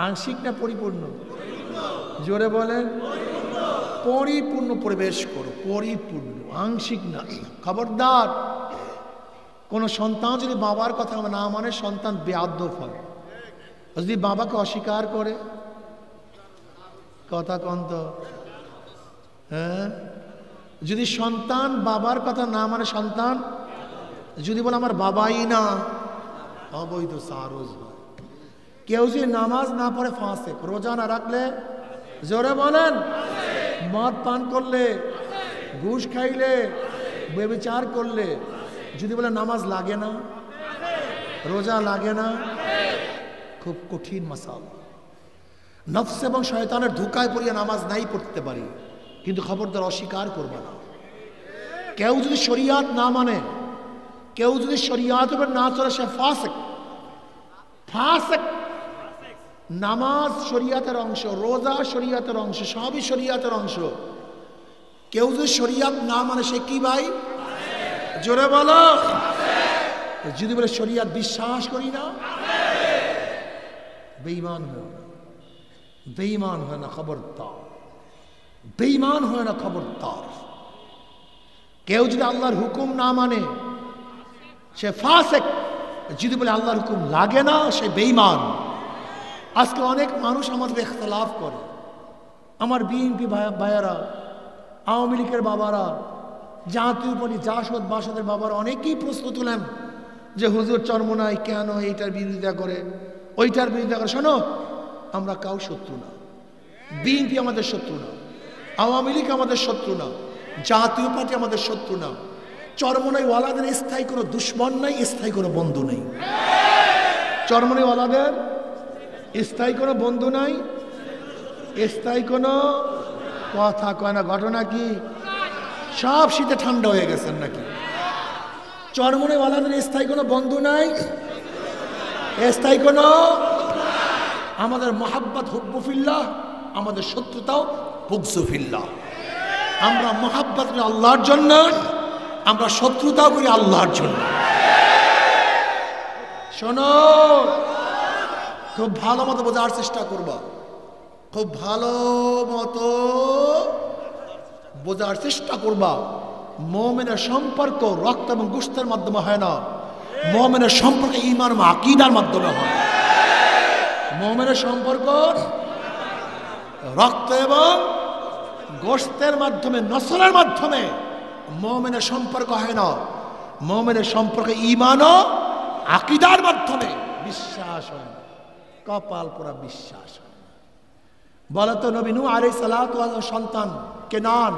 আংশিক না পরিপূর্ণ? জোরে বলেন। পরিপূর্ণ প্রবেশ করো, পরিপূর্ণ, আংশিক না। খবরদার, কোন সন্তান যদি বাবার কথা না মানে সন্তান বেয়াদব হয়। যদি বাবাকে অস্বীকার করে, কথা কন্ত, হ্যাঁ, যদি সন্তান বাবার কথা না মানে সন্তান যদি বলে আমার বাবাই না, অবৈধ সারোজ হয়। কেউ যদি নামাজ না পড়ে ফাঁসে, রোজা না রাখলে, জোরে বলেন, মদ পান করলে, ঘুষ খাইলে, ব্যভিচার করলে, যদি বলে নামাজ লাগে না, রোজা লাগে না, খুব কঠিন মাসাল। নফস এবং শয়তানের ধোঁকায় পড়িয়ে নামাজ নাই পড়তে পারি, কিন্তু খবরদার অস্বীকার করবে না। কেউ যদি শরিয়াত না মানে, কেউ যদি শরিয়াতের উপর না চলে, সে ফাসিক। ফাসিক। নামাজ শরিয়াতের অংশ, রোজা শরিয়াতের অংশ, সবই শরিয়াতের অংশ। কেউ যদি শরিয়াত না মানে সে কি ভাই? জোরে বলো। যদি বলে শরিয়াত বিশ্বাস করি না, বেঈমান হয় না, বেঈমান হয় না, খবরদার, বেঈমান হয় না, খবরদার। কেউ যদি আল্লাহর হুকুম না মানে সে ফাসিক। যদি বলে আল্লাহর হুকুম লাগে না, সে বেঈমান। আজকে অনেক মানুষ আমাদের ইখতিলাফ করে। আমার বিএনপি ভাইয়ারা, আওয়ামী লীগের বাবারা, জাতীয় পার্টি জাসদ বাসদের বাবারা অনেকেই প্রশ্ন তুলেন যে হুজুর চরমোনাই কেন এইটার বিরোধিতা করে, ওইটার বিরোধিতা করে। শোনো, আমরা কাউ শত্রু না। বিএনপি আমাদের শত্রু না, আওয়ামী লীগ আমাদের শত্রু না, জাতীয় পার্টি আমাদের শত্রু না। চরমোনাই ওয়ালাদের স্থায়ী কোনো দুশ্মন নাই, স্থায়ী কোনো বন্ধু নেই। চরমোনাই ওয়ালাদের স্থায়ী কোনো বন্ধু নাই, স্থায়ী কোনো কথা কয় না। ঘটনা কি? সব শীতে ঠান্ডা হয়ে গেছেন নাকি? চরমোনাই ওয়ালাদের স্থায়ী কোনো বন্ধু নাই, স্থায়ী কোনো। আমাদের মহাব্বত হুব্বুফিল্লাহ, আমাদের শত্রুতাও বুগজুফিল্লাহ। আমরা মহাব্বত করি আল্লাহর জন্য, আমরা শত্রুতাও করি আল্লাহর জন্য। শোনো, খুব ভালো মতো বোঝার চেষ্টা করবা, খুব ভালো মতো বোঝার চেষ্টা করবা। মুমিনের সম্পর্ক রক্ত এবং গোশতের মাধ্যমে হয় না, মুমিনের সম্পর্ক ঈমান এবং আকীদার মাধ্যমে হয়। মুমিনের সম্পর্ক রক্ত এবং গোশতের মাধ্যমে, নসলের মাধ্যমে মুমিনের সম্পর্ক হয় না। মুমিনের সম্পর্ক ঈমান ও আকীদার মাধ্যমে, বিশ্বাস হয় না, কপাল পোড়া বিশ্বাস হয় না। বলে তো নবী নূহ আলাইহিস সালাতু ওয়াস সন্তান কেনান,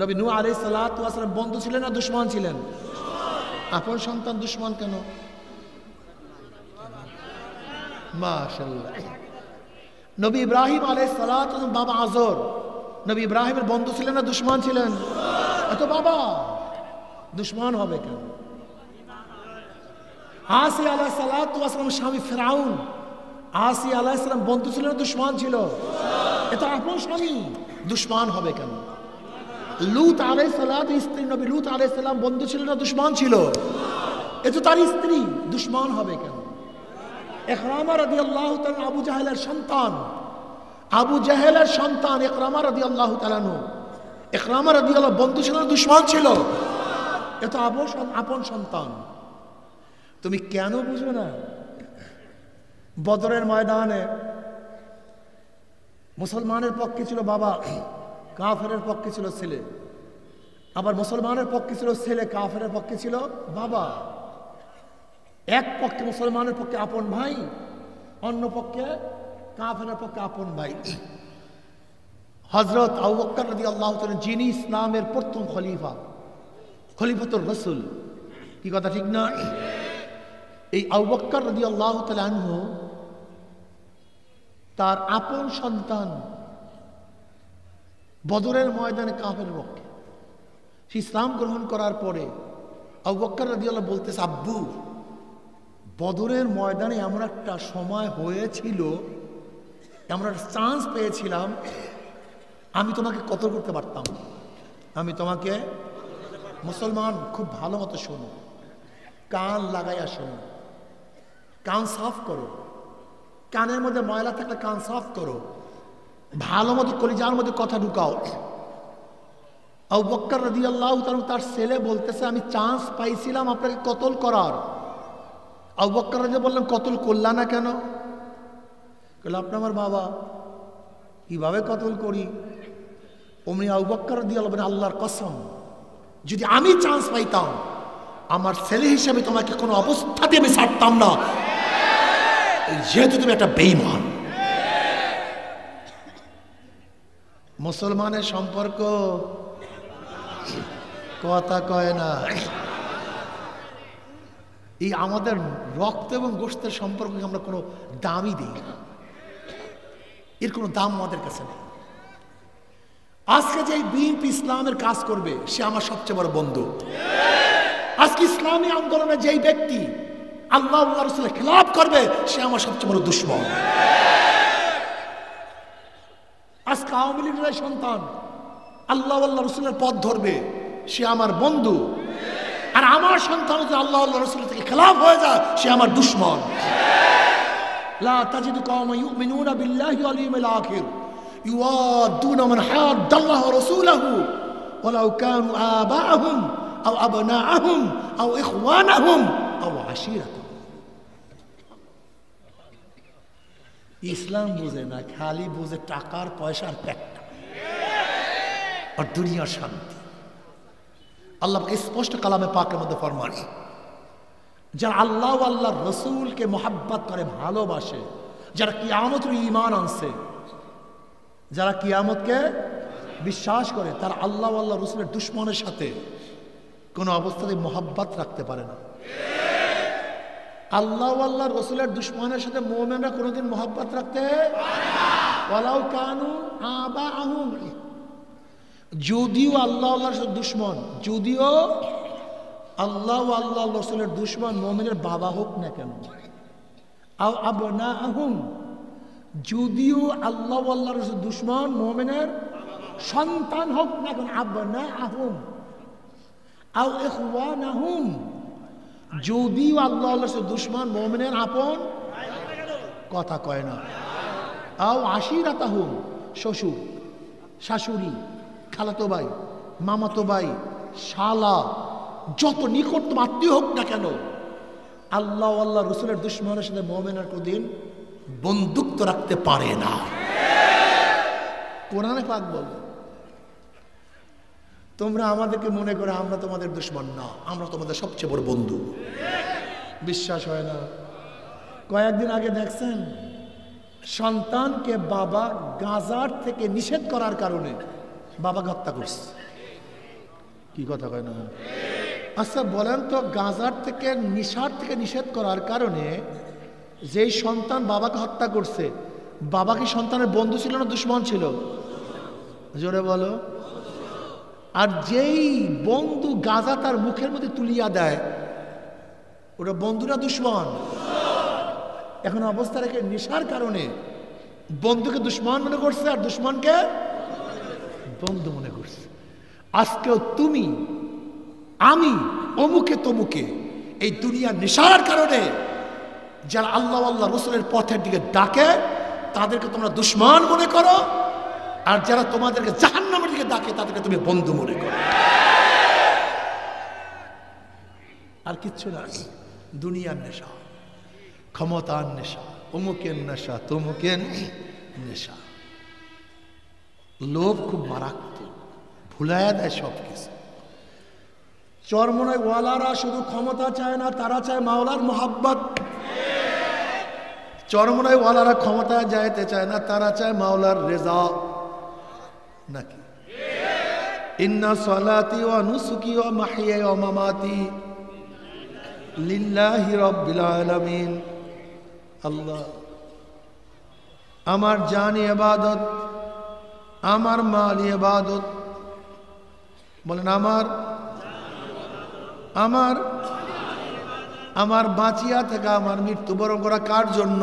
নবী নূহ আলাইহিস সালাতু ওয়াস সালাম বন্ধু ছিলেন না দুশমন ছিলেন? আপন সন্তান দুশমন কেন? মাশাআল্লাহ। নবী ইব্রাহিম আলাইহিস সালাতু ওয়াস সালাম বাবা আজর, নবী ইব্রাহিমের বন্ধু ছিলেন না দুশমন ছিলেন? এত বাবা দুশমন হবে কেন? আসি আলাইহিস সালাতু ওয়াস সালাম স্বামী ফিরাউন, আসি আলাইহিস সালাম বন্ধু ছিলেন না দুশমন ছিল? এত আপন স্বামী দুশমন হবে কেন? লূত আলাইহিস সালাতু স্ত্রী নবী লূত আলাইহিস সালাম বন্ধু ছিলেন না দুশমন ছিল? এ তো তার স্ত্রী, দুশমন হবে কেন? ইকরামা রাদিয়াল্লাহু তাআলা আবু জাহেলের সন্তান, আবু জাহেলের সন্তান ইকরামা রাদিয়াল্লাহু তাআলা নু, ইকরামা রাদিয়াল্লাহু বন্ধু ছিল না দুশমন ছিল? এ তো আপন সন্তান। তুমি কেন বুঝো না? বদরের ময়দানে মুসলমানের পক্ষে ছিল বাবা, কাফেরের পক্ষে ছিল ছেলে। আবার মুসলমানের পক্ষে ছিল ছেলে, কাফেরের পক্ষে ছিল বাবা। এক পক্ষে মুসলমানের পক্ষে আপন ভাই, অন্য পক্ষে কাফেরের পক্ষে আপন ভাই। হযরত আবু বকর রাদিয়াল্লাহু তাআলা যিনি ইসলামের প্রথম খলিফা, খলিফাতুর রাসূল, কি কথা ঠিক না? এই আবু বকর রাদিয়াল্লাহু তাআলা আনহু তার আপন সন্তান বদরের ময়দানে কাফের পক্ষে ইসলাম গ্রহণ করার পরে আবু বকর রাদিয়াল্লাহু বলতেছে, আব্বু বদরের ময়দানে এমন একটা সময় হয়েছিল, এমন একটা চান্স পেয়েছিলাম, আমি তোমাকে কতল করতে পারতাম। আমি তোমাকে, মুসলমান খুব ভালো মতো শোনো, কান লাগাইয়া শোনো, কান সাফ করো, কানের মধ্যে ময়লা থাকলে কান সাফ করো, ভালো মতো কলিজার মধ্যে কথা ঢুকাও। আবু বকর রাদিয়াল্লাহু তাআলা তার ছেলে বলতেছে, আমি চান্স পাইছিলাম আপনাকে কতল করার। আবু বকর রাদিয়াল্লাহু বললেন, কতল করলা না কেন? বললেন, আপনি আমার বাবা, কিভাবে কতল করি? অমনি আবু বকর রাদিয়াল্লাহু বলেন, আল্লাহর কসম, যদি আমি চান্স পাইতাম আমার ছেলে হিসেবে তোমাকে কোনো অবস্থাতে আমি ছাড়তাম না, যেহেতু তুমি একটা বেঈমান। মুসলমানের সম্পর্ক কথা কয় না। এই আমাদের রক্ত এবং গোশতের সম্পর্ককে আমরা কোনো দামই দিই না, এর কোনো দাম আমাদের কাছে নেই। আজকে যে বিএনপি ইসলামের কাজ করবে সে আমার সবচেয়ে বড় বন্ধু। আজকে ইসলামী আন্দোলনে যেই ব্যক্তি আল্লাহ আল্লাহ রাসূলের খেলাফ করবে সে আমার সবচেয়ে বড় দুশমন। আজকে আওয়ামী লীগের সন্তান আল্লাহ আল্লাহ রাসূলের পথ ধরবে সে আমার বন্ধু, আর আমার সন্তান যদি আল্লাহ আল্লাহ রাসূলের থেকে খেলাফ হয়ে যায় সে আমার দুশমন। লা তাজিদু কওমান ইউমিনুনা বিল্লাহি ওয়াল ইয়াউমিল আখির ইউআদুনা মান হাদ্দাল্লাহ ওয়া রাসূলাহু ওয়ালাউ কানু আবাআহুম আও আবনাআহুম আও ইখওয়ানাহুম আও আশীরাতাহুম। ইসলাম বুঝে না, খালি বুঝে টাকার পয়সার পেটটা আর দুনিয়ার শান্তি। আল্লাহ স্পষ্ট কালামে পাকের মধ্যে ফরমান, যারা আল্লাহ আল্লাহর রসুলকে মোহাব্বত করে, ভালোবাসে, যারা কিয়ামতের ঈমান আনছে, যারা কিয়ামতকে বিশ্বাস করে, তারা আল্লাহ আল্লাহ রসুলের দুশমনের সাথে কোনো অবস্থাতে মোহাব্বত রাখতে পারে না। আল্লাহ আল্লাহ রসুলের দুশমনের সাথে মুমিনরা কোনোদিন মোহাব্বত রাখতে পারে না। ওয়ালাউ কানু আবাআহুম, যদিও আল্লাহ আল্লাহর সাথে দুশমন, যদিও আল্লাহ আল্লাহ রসুলের দুশমন মুমিনের বাবা হোক না কেন, আও আবনাআহুম, যদিও আল্লাহ আল্লাহর সাথে দুশমন মুমিনের সন্তান হোক না কেন, আবনাআহুম আও ইখওয়ানাহুম, যদিও আল্লাহ আল্লাহর সাথে দুশমন মুমিনের আপন, কথা কয় না, আও আশীরাতাহুম, শ্বশুর শাশুড়ি, খালাতো ভাই, মামাতো ভাই, শালা, যত নিকটতম আত্মীয় হোক না কেন, আল্লাহ আল্লাহ রসুলের দুশমনের সাথে মুমিনের কোনদিন বন্ধুত্ব রাখতে পারে না। কোরআনে পাক বলে, তোমরা আমাদেরকে মনে করে আমরা তোমাদের দুশমন না, আমরা তোমাদের সবচেয়ে বড় বন্ধু। বিশ্বাস হয় না? কয়েকদিন আগে দেখছেন সন্তানকে বাবা গাজার থেকে নিষেধ করার কারণে বাবাকে হত্যা করছে। কি কথা কয় না? আচ্ছা বলেন তো, গাঁজার থেকে নিশার থেকে নিষেধ করার কারণে যেই সন্তান বাবাকে হত্যা করছে, বাবা কি সন্তানের বন্ধু ছিল না দুশ্মন ছিল? জোরে বলো। আর যেই বন্ধু গাঁজা তার মুখের মধ্যে তুলিয়া দেয়, ওটা বন্ধু না দুশ্মন? এখন অবস্থা রেখে নেশার কারণে বন্ধুকে দুশ্মন মনে করছে আর দুশ্মনকে বন্ধু মনে করছে। আজকেও তুমি আমি অমুকে তমুকে এই দুনিয়ার নেশার কারণে যারা আল্লাহ আল্লাহ রসুলের পথের দিকে ডাকে তাদেরকে তোমরা দুশ্মন মনে করো, আর যারা তোমাদেরকে জাহান্নামের দিকে ডাকে তাদেরকে তুমি বন্ধু মনে করো। আর কিচ্ছু না, দুনিয়ার নেশা, ক্ষমতার নেশা, অমুকের নেশা, তমুকের নেশা। লোভ খুব মারাত্মক, ভুলাইয়া দেয় সব কিছু। চরমনায় ওয়ালারা শুধু ক্ষমতা চায় না, তারা চায় মাওলার মোহাব্বত। চরমনায় ওয়ালারা ক্ষমতায় যাইতে চায় না, তারা চায় মাওলার রেজা। নাকি? ইন্না সালাতি ওয়া নুসুকি ওয়া মাহইয়া ওয়া মামাতি লিল্লাহি রাব্বিল আলামিন। আল্লাহ, আমার জান ইবাদত, আমার মাল ইবাদত। বলেন আমার বাঁচিয়া থাকা, আমার মৃত্যুবরণ করা কার জন্য?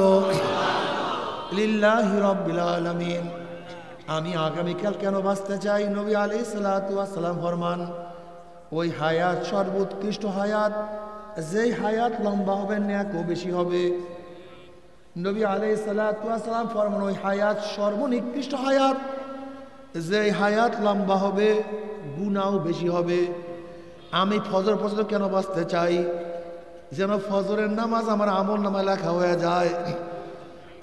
লিল্লাহি রাব্বিল আলামিন। আমি আগামীকাল কেন বাঁচতে চাই? নবী আলাইহিস সালাতু ওয়াস সালাম ফরমান, ওই হায়াত সর্বোৎকৃষ্ট হায়াত, যেই হায়াত লম্বা হবে নেকও বেশি হবে। নবী আলাইহিস সালাতু ওয়াস সালাম ফরমান, ওই হায়াত সর্বনিকৃষ্ট হায়াত, যেই হায়াত লম্বা হবে গুনাহও বেশি হবে। আমি ফজর পর্যন্ত কেন বাঁচতে চাই? যেন ফজরের নামাজ আমার আমল নামায় লেখা হয়ে যায়।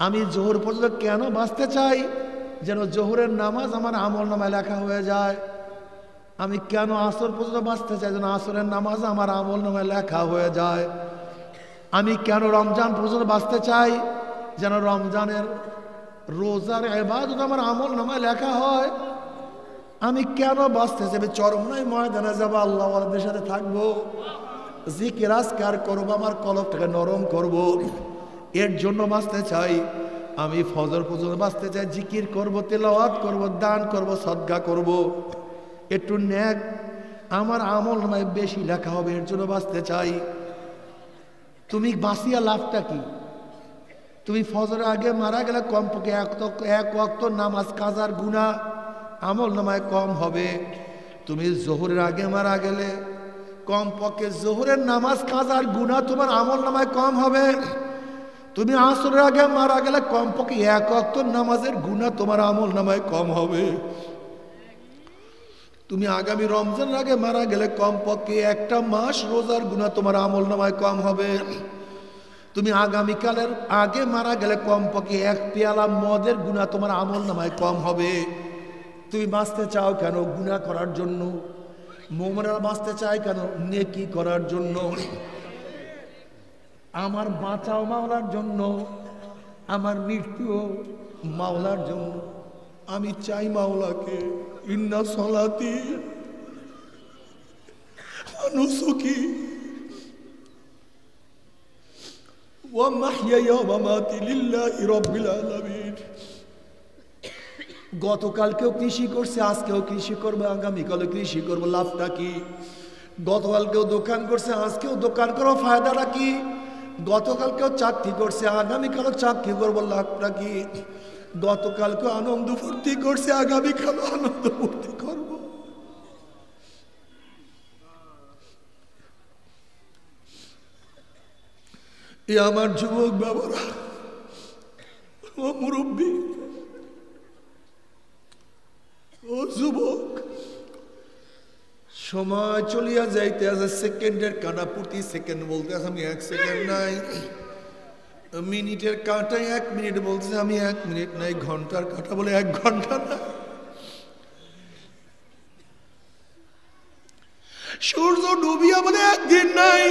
আমি জোহর পর্যন্ত কেন বাঁচতে চাই? যেন জোহরের নামাজ আমার আমল নামায় লেখা হয়ে যায়। আমি কেন আসর পর্যন্ত বাঁচতে চাই? যেন আসরের নামাজ আমার আমল নামায় লেখা হয়ে যায়। আমি কেন রমজান পর্যন্ত বাঁচতে চাই? যেন রমজানের রোজার ইবাদত আমার আমল নামায় লেখা হয়। আমি কেন বাঁচতে চাই? চরমনায় ময়দানে যাবো, আল্লাহ ওয়ালাদের সাথে থাকবো, জিকির আজকার করবো, আমার কলবটাকে নরম করব, এর জন্য বাঁচতে চাই। আমি ফজর পর্যন্ত বাঁচতে চাই, জিকির করব, তেলাওয়াত করব, দান করব, সদকা করব, একটু নেক আমার আমল নামায় বেশি লেখা হবে, এর জন্য বাঁচতে চাই। তুমি বাঁচিয়া লাভটা কি? তুমি ফজরের আগে মারা গেলে কমপক্ষে এক ওয়াক্ত নামাজ কাজার গুনাহ আমল নামায় কম হবে। তুমি জোহরের আগে মারা গেলে কমপক্ষে জোহরের নামাজ কাজার গুনাহ তোমার আমল নামায় কম হবে। তুমি আসরের আগে মারা গেলে কমপক্ষে এক ওয়াক্ত নামাজের গুনাহ তোমার আমল নামায় কম হবে। তুমি আগামী রমজানের আগে মারা গেলে কমপক্ষে একটা মাস রোজার গুনাহ তোমার আমল নামায় কম হবে। তুমি আগামীকালের আগে মারা গেলে কমপক্ষে এক পেয়ালা মদের গুনাহ তোমার আমল নামায় কম হবে। তুমি বাঁচতে চাও কেন? গুনাহ করার জন্য। মুমিনরা বাঁচতে চায় কেন? নেকি করার জন্য। আমার বাঁচাও মাওলার জন্য, আমার মৃত্যু মাওলার জন্য। আমি চাই মাওলাকে। ইন্না সালাতি ওয়া নুসুকি ওয়া মাহইয়া ওয়া মামাতি লিল্লাহি রাব্বিল আলামিন। গতকালকেও কৃষি করছে, আজকেও কৃষি করবে, আগামীকালও কৃষি করবো, লাভটা কি? গতকালকেও দোকান করছে, আজকেও দোকান করো, ফায়দাটা কি? গতকালকেও চাকরি করছে, আগামীকালও চাকরি করবো, লাভটা কি? গতকালকেও আনন্দ ফুর্তি করছে, আগামীকালও আনন্দ ফুর্তি করবো। এ আমার যুবক বাবারা, ও মুরব্বী, ও যুবক, সময় চলিয়া যাইতে আছে, সেকেন্ডের কাঁটা প্রতি সেকেন্ড বলতে আছে আমি 1 সেকেন্ড নাই, মিনিটের কাঁটায় 1 মিনিট বলছে আমি 1 মিনিট নাই, ঘন্টার কাঁটা বলে 1 ঘন্টা না। সূর্য ডুবিয়া বলে 1 দিন নাই,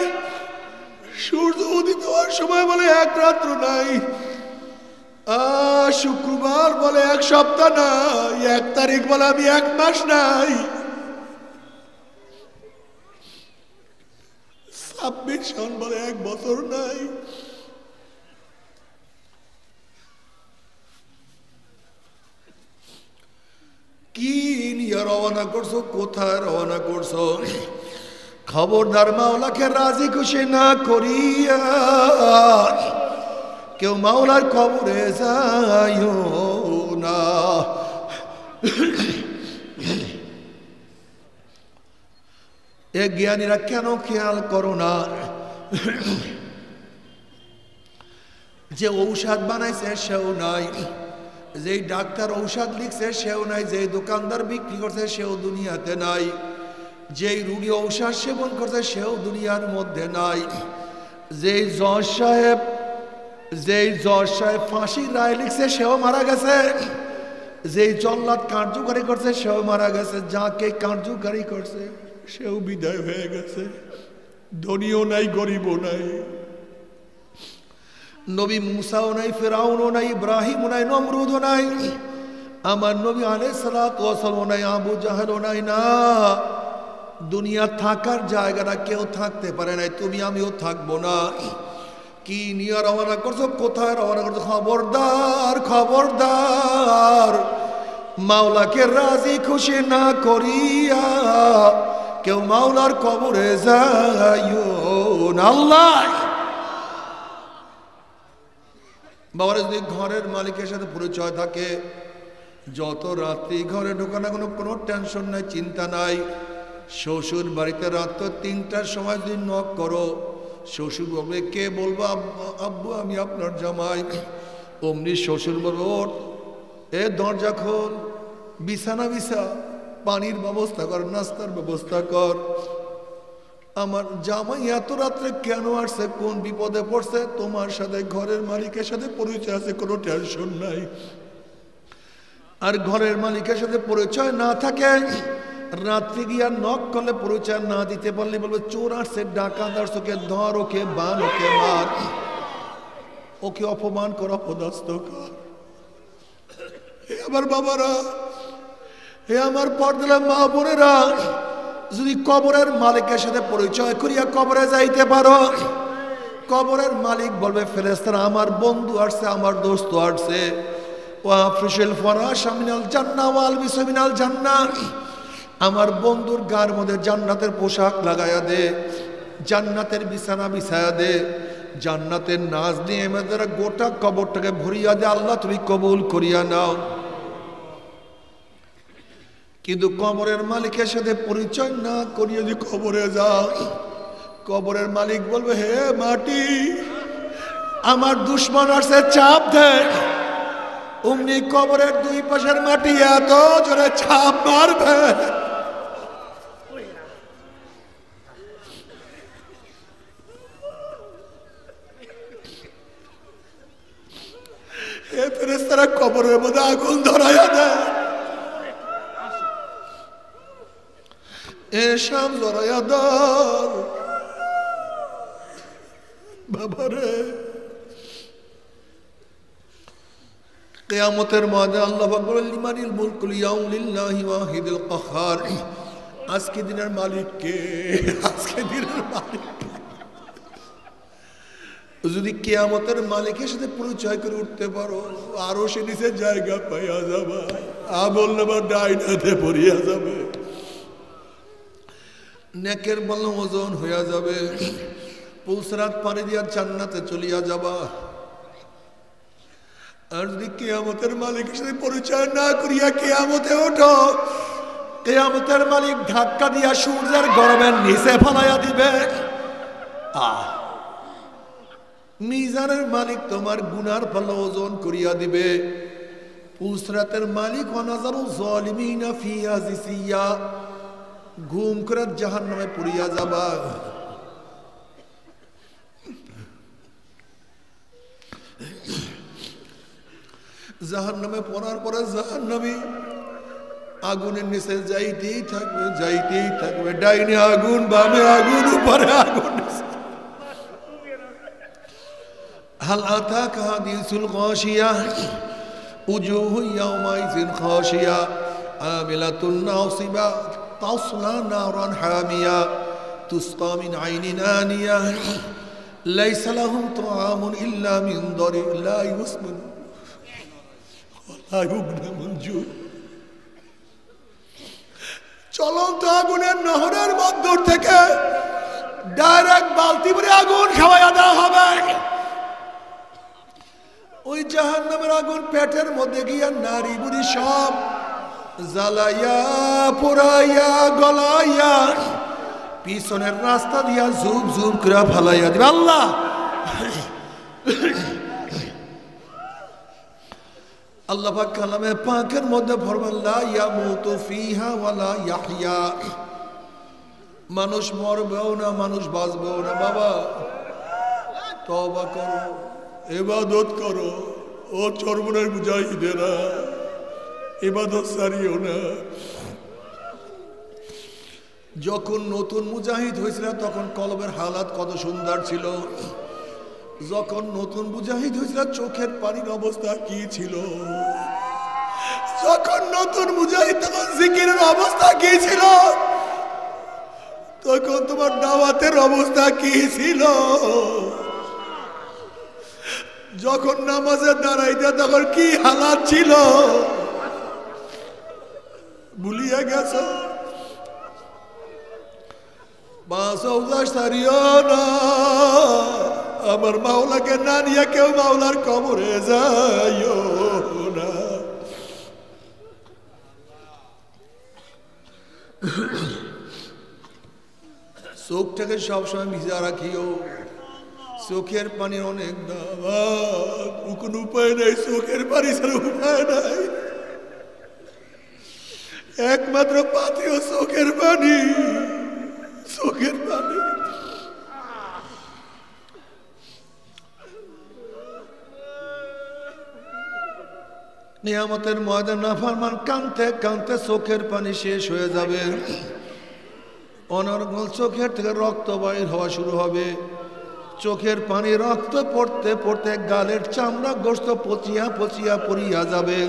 সূর্য উদিত হওয়ার সময় বলে 1 রাত্র নাই, শুক্রবার বলে 1 সপ্তাহ নাই, 1 তারিখ বলে আমি 1 মাস নাই। শাওন বলে 1 বছর নাই। কি নিয়ে রওনা করছো, কোথায় রওনা করছো? খবরদার মাওলাকে রাজি খুশি না করিয়া কেউ মাওলার কবরে যাইও না। এ জ্ঞানীরা কেন খেয়াল করো না যে ঔষধ বানাইছে সেও নাই, যেই ডাক্তার ঔষধ লিখছে সেও নাই, যেই দোকানদার বিক্রি করছে সেও দুনিয়াতে নাই, যেই রুগী ঔষধ সেবন করছে সেও দুনিয়ার মধ্যে নাই, যেই জজ সাহেব ফাঁসির রায় লিখছে সেও মারা গেছে, যেই জল্লাদ কার্যকারী করছে সেও মারা গেছে, যাকে কার্যকারী করছে সেও বিদায় হয়ে গেছে। ধনীও নাই, গরিবও নাই, নবী মুসাও নাই, ফেরাউনও নাই, ইব্রাহিমও নাই, নমরুদও নাই, আমার নবী আলাইহিস সালাতু ওয়াস সালামও নাই, আবু জাহেলও নাই। না, দুনিয়া থাকার জায়গাটা কেউ থাকতে পারে নাই, তুমি আমিও থাকবো না। কি নিয়ে রওনা করছো, কোথায় রওনা করছো? খবরদার, খবরদার, মাওলাকে রাজি খুশি না করিয়া কেউ মাওলার কবরে যাইও না। আল্লাহ বাবার যদি ঘরের মালিকের সাথে পরিচয় থাকে, যত রাত্রি ঘরে ঢোকা না, কোনো টেনশন নাই, চিন্তা নাই। শ্বশুর বাড়িতে রাত 3টার সময় যদি নক করো, শ্বশুর বলবে কে? বলবো আব্বু আমি আপনার জামাই। অমনি শ্বশুর বলবো ওঠ, এ দরজা খোল, বিছানা বিছা, পানির ব্যবস্থা কর, নাস্তার ব্যবস্থা কর। আমার জামাই এত রাত্রে কেন আসছে, কোন বিপদে পড়ছে? তোমার সাথে ঘরের মালিকের সাথে পরিচয় আছে, কোনো টেনশন নাই। আর ঘরের মালিকের সাথে পরিচয় না থাকে, রাত্রি গিয়া নক করলে পরিচয় না দিতে পারলে বলবে চোর আসছে, ডাকাত আসছে, ওকে ধর, ওকে বান, ওকে মার, ওকে অপমান কর, অপদস্থ কর। হে আমার বাবারা, হে আমার পর্দার মা বোনেরা, যদি কবরের মালিকের সাথে পরিচয় করিয়া কবরে যাইতে পারো, কবরের মালিক বলবে ফেরেশতারা আমার বন্ধু আসছে, আমার দোস্ত আসছে, ওয়া ফিশিল ফরাশ মিনাল জান্নাহ ওয়াল বিসু মিনাল জান্নাহ, আমার বন্ধুর গায়ের মধ্যে জান্নাতের পোশাক লাগায়া দে, জান্নাতের বিছানা বিছায়া দে, জান্নাতের নাজ দিয়ে আমাদের গোটা কবরটাকে ভরিয়া দে, আল্লাহ তুমি কবুল করিয়া নাও। কিন্তু কবরের মালিকের সাথে পরিচয় না করিয়ে যদি কবরে যাও, কবরের মালিক বলবে হে মাটি, আমার দুশ্মন আসছে, চাপ দে। অমনি কবরের 2 পাশের মাটি এত জোরে চাপ মারবে, এ ফেরেশতারা কবরের মধ্যে আগুন ধরাইয়া দেয়, এসব জড়াইয়া দর। বাবারে, কিয়ামতের ময়দানে আল্লাহ পাক বলেন লিমানিল মুলকুল ইয়াউম লিল্লাহি ওয়াহিদুল কাহ্হার। আজকে দিনের মালিক কে? আজকে দিনের মালিক যদি কিয়ামতের মালিকের সাথে পরিচয় করে উঠতে পারো, আরো সে নিচে জায়গা পাইয়া যাবা, আমল নামা ডাইনাতে পড়িয়া যাবে, নেকের বল ওজন হইয়া যাবে, পুলসরাত পানি দিয়া জান্নাতে চলিয়া যাবা। আর যদি কিয়ামতের মালিকের সাথে পরিচয় না করিয়া কিয়ামতে ওঠো, কিয়ামতের মালিক ধাক্কা দিয়া সূর্যের গরমের নিচে ফালাইয়া দিবে। মিজানের মালিক তোমার গুনার পাল্লা ওজন করিয়া দিবে। পুলসরাতের মালিক ওয়ানাজারু যালিমিনা ফিহা জিসিয়া, ঘুম করে জাহান্নামে পড়িয়া যাবা। জাহান্নামে পড়ার পরে জাহান্নামী আগুনের নিচে যাইতেই থাকবে, যাইতেই থাকবে, ডাইনে আগুন, বামে আগুন, উপরে আগুন। হাল আতাকা হাদিসুল গাশিয়া উজুহু ইয়াওমাইযিন খাশিয়া আমিলাতুন নাসিবা তাসলা নারান হামিয়া তুসকা মিন আইনিন আনিয়া লাইসা লাহুম তুআমুন ইল্লা মিন দারি লা ইউসমিন ওয়া লা ইউগনি মিন জু। চলন্ত আগুনের নহরের মধ্য থেকে ডাইরেক্ট বালতি ভরে আগুন খাওয়াইয়া দেওয়া হবে। ওই জাহান্নামের আগুন পেটের মধ্যে গিয়া নারী বুড়ি সব জ্বালাইয়া পোড়াইয়া গলাইয়া পিছনের রাস্তা দিয়া জুব জুব করে ফালাইয়া দিবে। আল্লাহ আল্লাহ পাক কালামে পাকের মধ্যে ফরমান লা ইয়ামুতু ফিহা ওয়ালা ইয়াহইয়া, মানুষ মরবেও না মানুষ বাঁচবেও না। বাবা তওবা করো, ইবাদত করো। ও চরমনের মুজাহিদেরা, ইবাদত ছাড়িও না। যখন নতুন মুজাহিদ হয়েছিল তখন কলবের হালাত কত সুন্দর ছিল। যখন নতুন মুজাহিদ হয়েছিল চোখের পানির অবস্থা কি ছিল। যখন নতুন মুজাহিদ তখন জিকিরের অবস্থা কি ছিল। তখন তোমার দাওয়াতের অবস্থা কি ছিল। যখন নামাজে দাঁড়াইতে তখন কি হালাত ছিল ভুলিয়া গেছ। আমার মাওলাকে না নিয়ে কেউ মাওলার কবরে যাইও না। চোখটাকে সবসময় ভিজা রাখিও। চোখের পানির অনেক দাম, কোন উপায় নাই। চোখের পানি ছাড়া উপায় নাই। একমাত্র পাথেও চোখের পানি, চোখের পানি। নিয়ামতের ময়দান নাফরমান কানতে কানতে চোখের পানি শেষ হয়ে যাবে। অনর্গল চোখের থেকে রক্ত বাইর হওয়া শুরু হবে। চোখের পানি রক্ত পড়তে পড়তে গালের চামড়া গোস্ত পচিয়া পচিয়া পড়িয়া যাবে।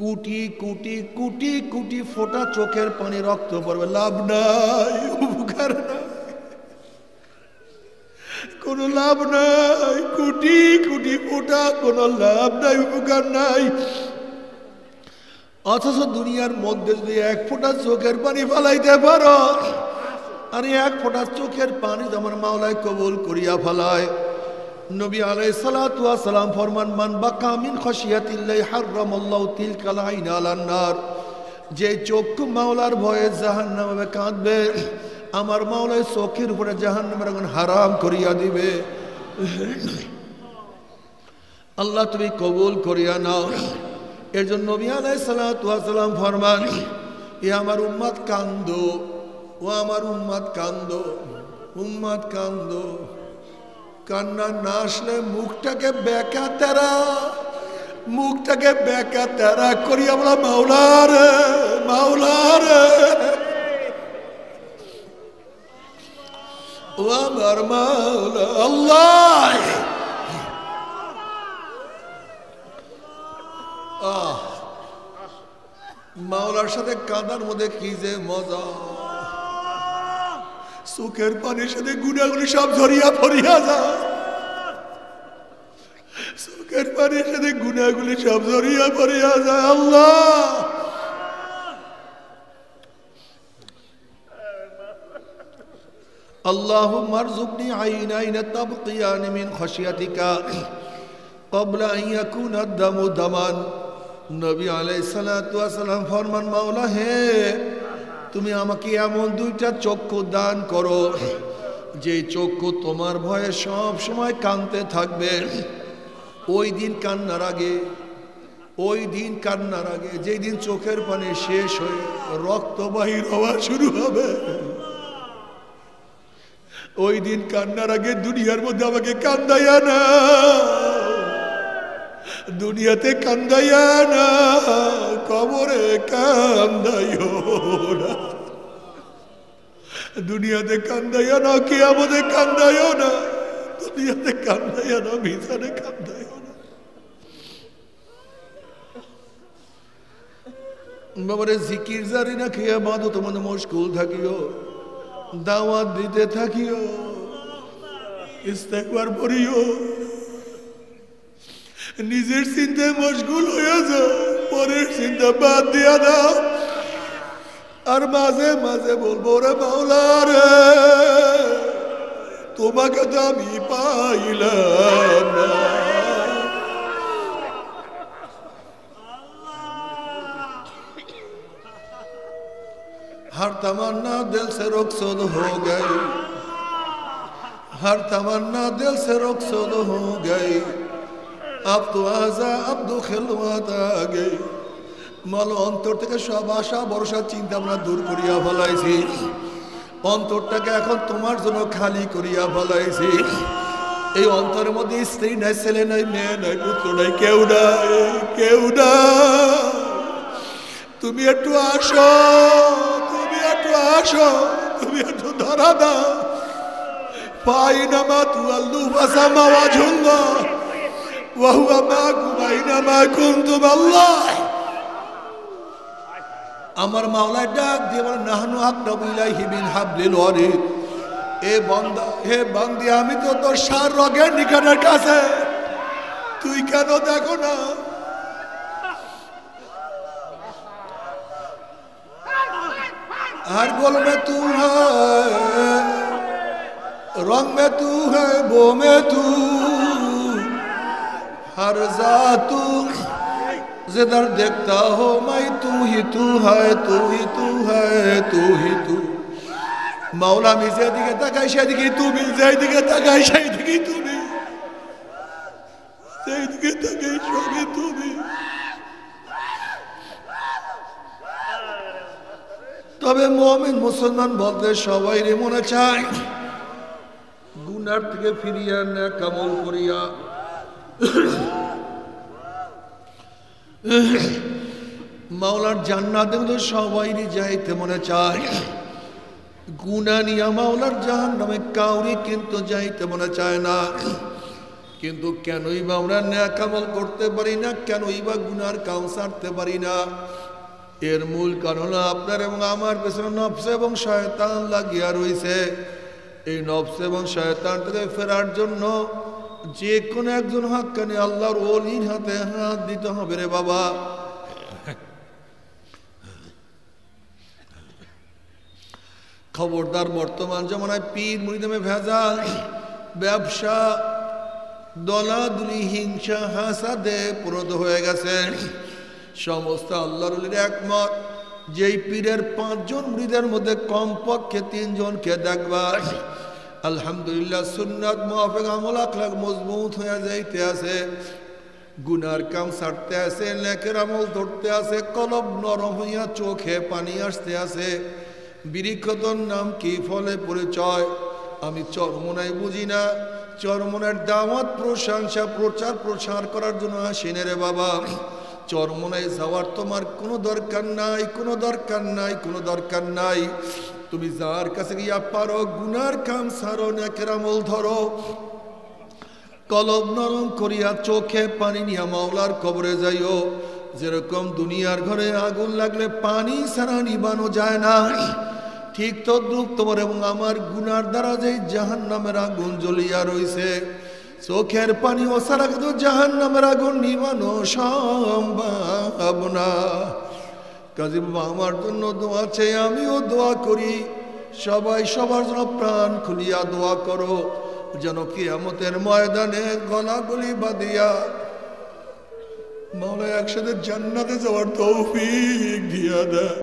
কুটি কুটি কুটি কুটি ফোটা চোখের পানি রক্ত পড়বে, লাভ নাই, উপকার নাই, কোনো লাভ নাই। কুটি কুটি ফোটা কোনো লাভ নাই, উপকার নাই। অথচ দুনিয়ার মধ্যে যদি এক ফোঁটা চোখের পানি ফালাইতে পারো, আর এক ফোঁটা চোখের পানি আমার মাওলায় কবুল করিয়া ফেলায়। নবী আলাইহিস সালাতু ওয়াস সালাম ফরমান মান বাকা মিন খাশিয়াতিল্লাহি হারামাল্লাহু তিলকাল আইনা আলান নার। যে চক্ষু মাওলার ভয়ে জাহান্নামে কাঁদবে, আমার মাওলায় চোখের উপরে জাহান্নামের আগুন হারাম করিয়া দিবে। আল্লাহ তুমি কবুল করিয়া নাও। এর জন্য নবী আলাইহিস সালাতু ওয়াস সালাম ফরমান এ আমার উম্মত কান্দো, ও আমার উম্মত কান্দো, উম্মত কান্দো। কান্না না আসলে মুখটাকে বেকা তেরা, মুখটাকে বেকা তেরা করিয়া বলা মাওলার মাওলার ও আমার মাওলা। আল্লাহ মাওলার সাথে কাঁদার মধ্যে কি যে মজা। চোখের পানির সাথে গুনাগুলি সব ঝরিয়া পড়িয়া যায়। চোখের পানির সাথে গুনাগুলি সব ঝরিয়া পড়িয়া যায়। আল্লাহ اللهم ارزقني عينين تبقيان من خشيتك قبل أن يكون الدم دما। নবী আলাইহিস সালাতু ওয়াস সালাম ফরমান মাওলা হে তুমি আমাকে এমন দুইটা চক্ষু দান করো যে চক্ষু তোমার ভয়ে সব সময় কাঁদতে থাকবে। ওই দিন কান্নার আগে, ওই দিন কান্নার আগে, যেই দিন চোখের পানি শেষ হয়ে রক্ত বাহির হওয়া শুরু হবে, ওই দিন কান্নার আগে দুনিয়ার মধ্যে আমাকে কান্দাইয়া না, দুনিয়াতে কান্দাইয়া না, কবরে কান্দাইও না। দুনিয়াতে কান্দাইয়া না, কিয়ামতে কান্দাইও না, দুনিয়াতে কান্দাইয়া না, মিজানে কান্দাইও না। বাবারে জিকির জারি না খেয়ে বাঁধো তোমাদের মুশকুল থাকিও। দাওয়াত দিতে থাকিও, ইস্তেগফার পড়িও, নিজের চিন্তায় মশগুল হয়ে যাও, পরের চিন্তা বাদ দিয়া দাও। আর মাঝে মাঝে বলবো রে মাওলা রে, তোমাকে তো আমি পাইলাম না। हर तमन्ना दिल से रुखसद हो गई, हर तमन्ना दिल से रुखसद हो गई, अब तो आजा अब तो खिलवत आ गई। मल अंतर থেকে সব আশা ভরসা চিন্তা ভাবনা দূর করিয়া ফেলাইছি, অন্তরটাকে এখন তোমার জন্য খালি করিয়া ফেলাইছি। এই অন্তরের মধ্যে স্ত্রী নাই, ছেলে নাই, মেয়ে নাই, পুত্র নাই, কেউ নাই, কেউ নাই। তুমি একটু আসো, তুমি একটু আসো, তুমি একটু ধরা দাও। পাইনামা তু আল্লু ফাসামা ওয়াজহুল্লাহ ওয়া হুয়া মাকুম আইনামা কুনতুম আল্লাহ। আমার মাওলা ডাক দিয়ে বলে নাহনু আকরাবু ইলাইহি মিন হাবলিল ওয়ারিদ। এ বান্দা, হে বান্দি, আমি তো তোর সার রগের নিকটের কাছে, তুই কেন দেখো না? हर गोल में तू है, रंग में तू है, बो में तू, हर जा तू, जिधर देखता हो मैं तू ही तू है, तू ही तू है, तू ही तू। मौला मी যেদিকে তাকাই সেদিকে তুমি, যেদিকে তাকাই সেদিকে তুমি, যেদিকে তাকাই সবই তুমি। তবে মুমিন মুসলমান বলতে সবাই রে মনে চায় গুনার থেকে ফিরিয়া নেক আমল করিয়া মাওলার জান্নাতে তো সবাই যাইতে মনে চায়। গুনাহ নিয়া মাওলার জাহান্নামে কাউরি কিন্তু যাইতে মনে চায় না। কিন্তু কেনই বা আমরা নেক আমল করতে পারি না, কেনই বা গুনার কাম ছাড়তে পারি না? এর মূল কারণ আপনার এবং আমার পেছনে নফস এবং শয়তান লাগিয়া রয়েছে। এই নফস এবং শয়তান থেকে ফেরার জন্য যে কোনো একজন হাক্কানি আল্লাহর ওলির হাতে হাত দিতে হবে রে বাবা। খবরদার, বর্তমান জমানায় পীর মুরিদমে ভেজাল, ব্যবসা, দলাদুলি, হিংসা, হাসাদে পুরোদ হয়ে গেছে। সমস্ত আল্লাহর ওলির একমত, যেই পীরের 5 জন মুরিদের মধ্যে কমপক্ষে 3 জনকে দেখবা আলহামদুলিল্লাহ সুন্নাত মুআফিক আমল আখলাক মজবুত হয়ে যাইতে আছে, গুনার কাম ছাড়তে আছে, নেকের আমল ধরতে আছে, কলব নরম হইয়া চোখে পানি আসতে আছে। বিরিক্ষতর নাম কি, ফলে পরিচয় আমি চরমোনাই বুঝি না। চরমোনার দাওয়াত, প্রশংসা, প্রচার প্রসার করার জন্য আসেন রে বাবা। চরমোনায় যাওয়ার তোমার কোনো দরকার নাই, কোনো দরকার নাই, কোনো দরকার নাই। তুমি যার কাছে গিয়া পারো গুনার কাম ছাড়ো, নেকের আমল ধরো, কলব নরম করিয়া চোখে পানি নিয়া মাওলার কবরে যাইও। যেরকম দুনিয়ার ঘরে আগুন লাগলে পানি ছাড়া নিবানো যায় না, ঠিক তদ্রূপ তোমার এবং আমার গুনার দ্বারা যে জাহান্নামের আগুন জ্বলিয়া রইছে, চোখের পানি ও সারা কিন্তু জাহান্নামের আগুন নিবানো সম্ভব না। কাজী বাবা আমার জন্য দোয়া চাই, আমিও দোয়া করি, সবাই সবার জন্য প্রাণ খুলিয়া দোয়া করো, যেন কিয়ামতের ময়দানে গলাগলি বাঁধিয়া মাওলা একসাথে জান্নাতে যাওয়ার তৌফিক দিয়া দেয়।